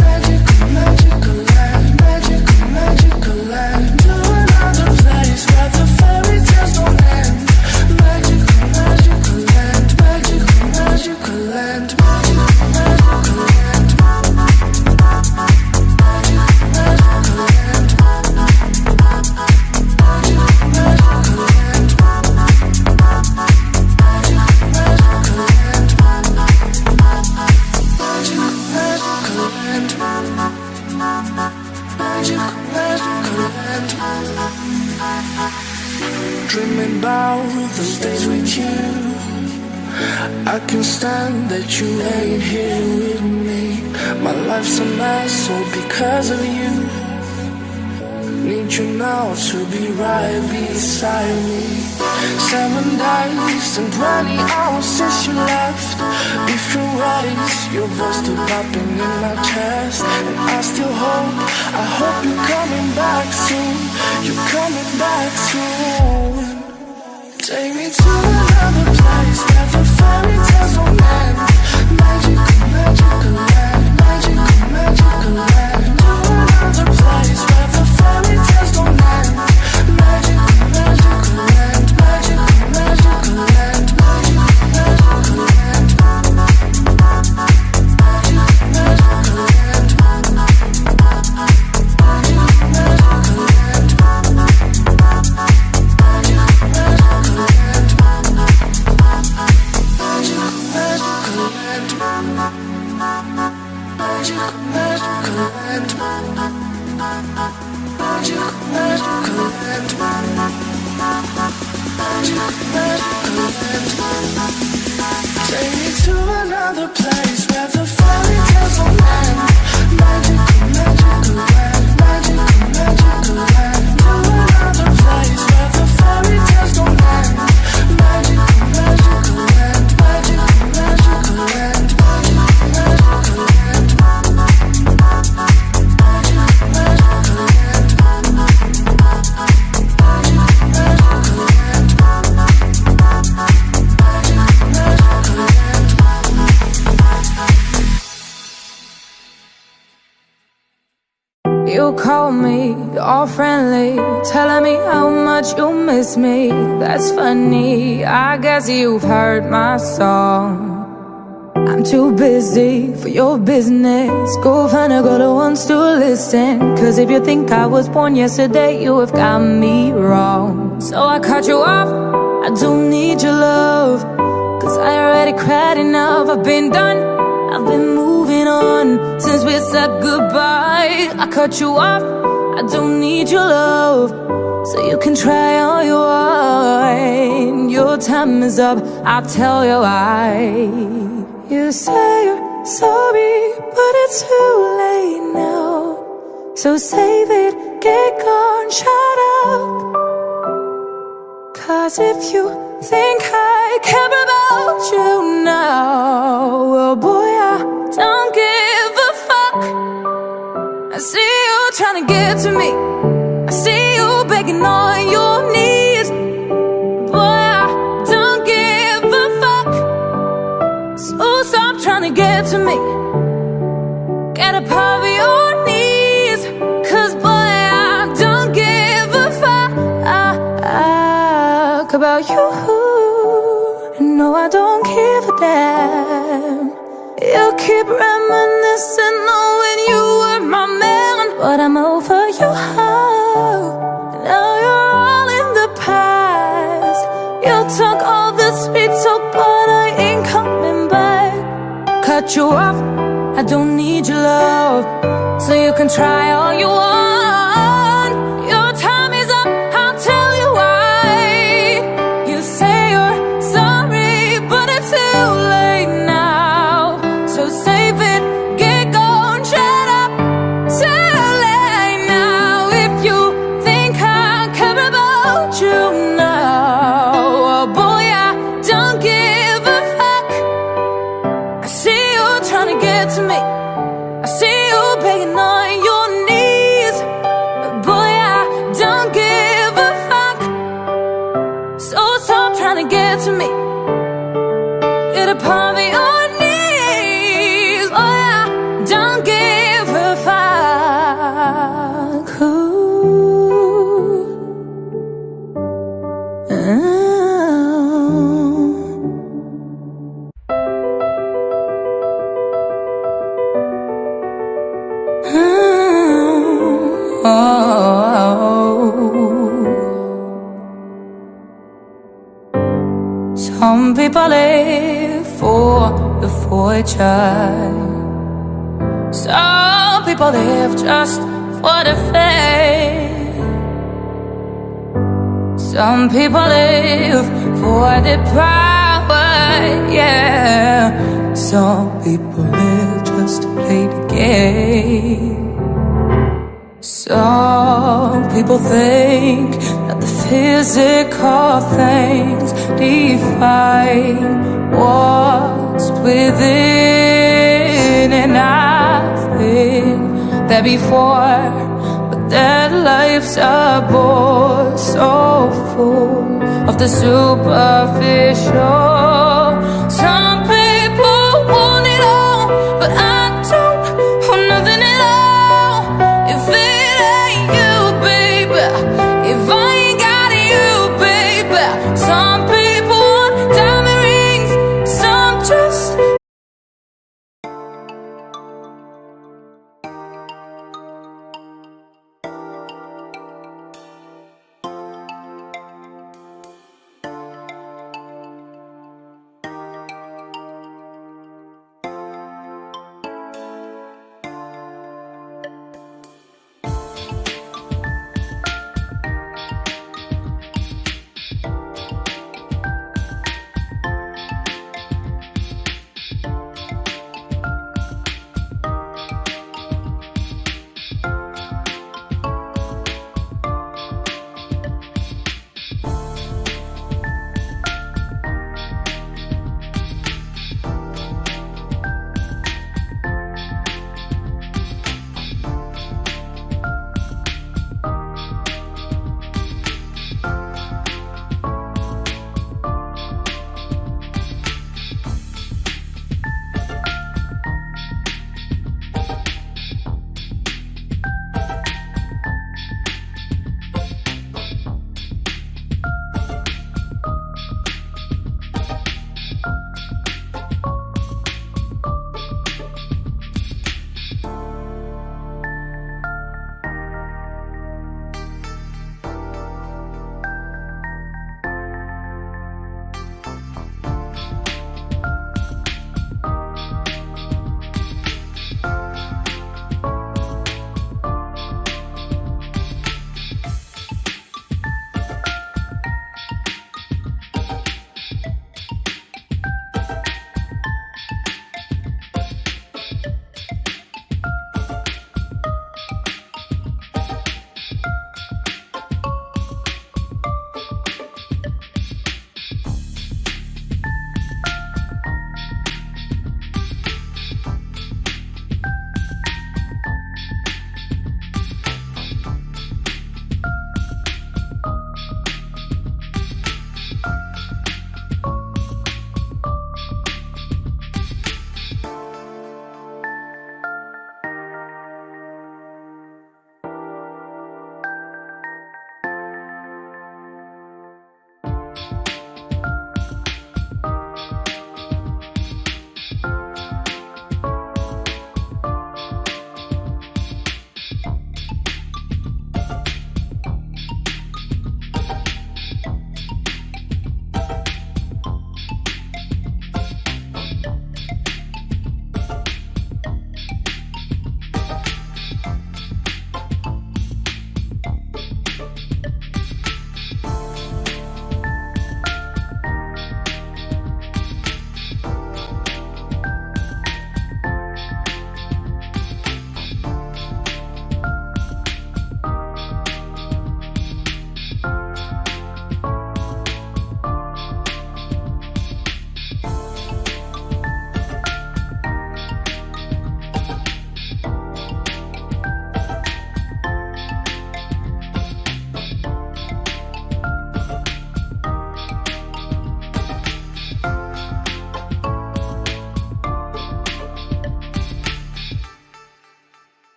Magical, magical land, magical, magical land. To another place where the fairy tales don't end. Magical, magical land, magical, magical land, magical, magical land. Magical, magical land. Magical, magical land. Dreaming about those days with you. I can't stand that you ain't here with me. My life's a mess all because of you. Need you now to be right beside me. 7 days and 20 hours since you left. Different ways, your voice still popping in my chest. And I still hope, I hope you're coming back soon. You're coming back soon. Take me to another place where the fairy tales don't end. Magical, magical land, magical, magical land. To another place where the fairy tales don't end. Magical, magical land, magical, magical land, magical, magical land. Magical, magical land. Magical, magical land. Take me to another place where the fairy tales don't end. Magical, magical land, magical, magical land. To another place where the fairy tales don't end. Magical, magical land, magical, magical land, magical, magical land. Magical, magical land. You call me all friendly, telling me how much you miss me. That's funny, I guess you've heard my song. I'm too busy for your business. Go find a girl who wants to listen. Cause if you think I was born yesterday, you have got me wrong. So I cut you off, I don't need your love. Cause I already cried enough, I've been done, I've been moving on since we said goodbye. I cut you off, I don't need your love. So you can try all you want. Your time is up, I'll tell you why. You say you're sorry, but it's too late now. So save it, get gone, shut up. Cause if you think I care about you now, well boy, I don't give a fuck. I see you trying to get to me, I see you begging on your knees. Boy, I don't give a fuck. So stop trying to get to me, get up off your knees. Cause boy, I don't give a fuck about you. No, I don't give a damn. You keep reminiscing on when you were my man, but I'm over you. Now you're all in the past. You took all the sweet talk, but I ain't coming back. Cut you off, I don't need your love. So you can try all you want. Your time is up, I'll tell you why. You say you're sorry, but it's too late now. So save it, get gone, shut up. Too late now. If you to me. Get upon your knees, oh yeah, don't give a fuck who. Some people live for the fortune. Some people live just for the fame. Some people live for the power, yeah. Some people live just to play the game. Some people think that the physical things define what's within, and I've been there before, but their lives are bored, so full of the superficial.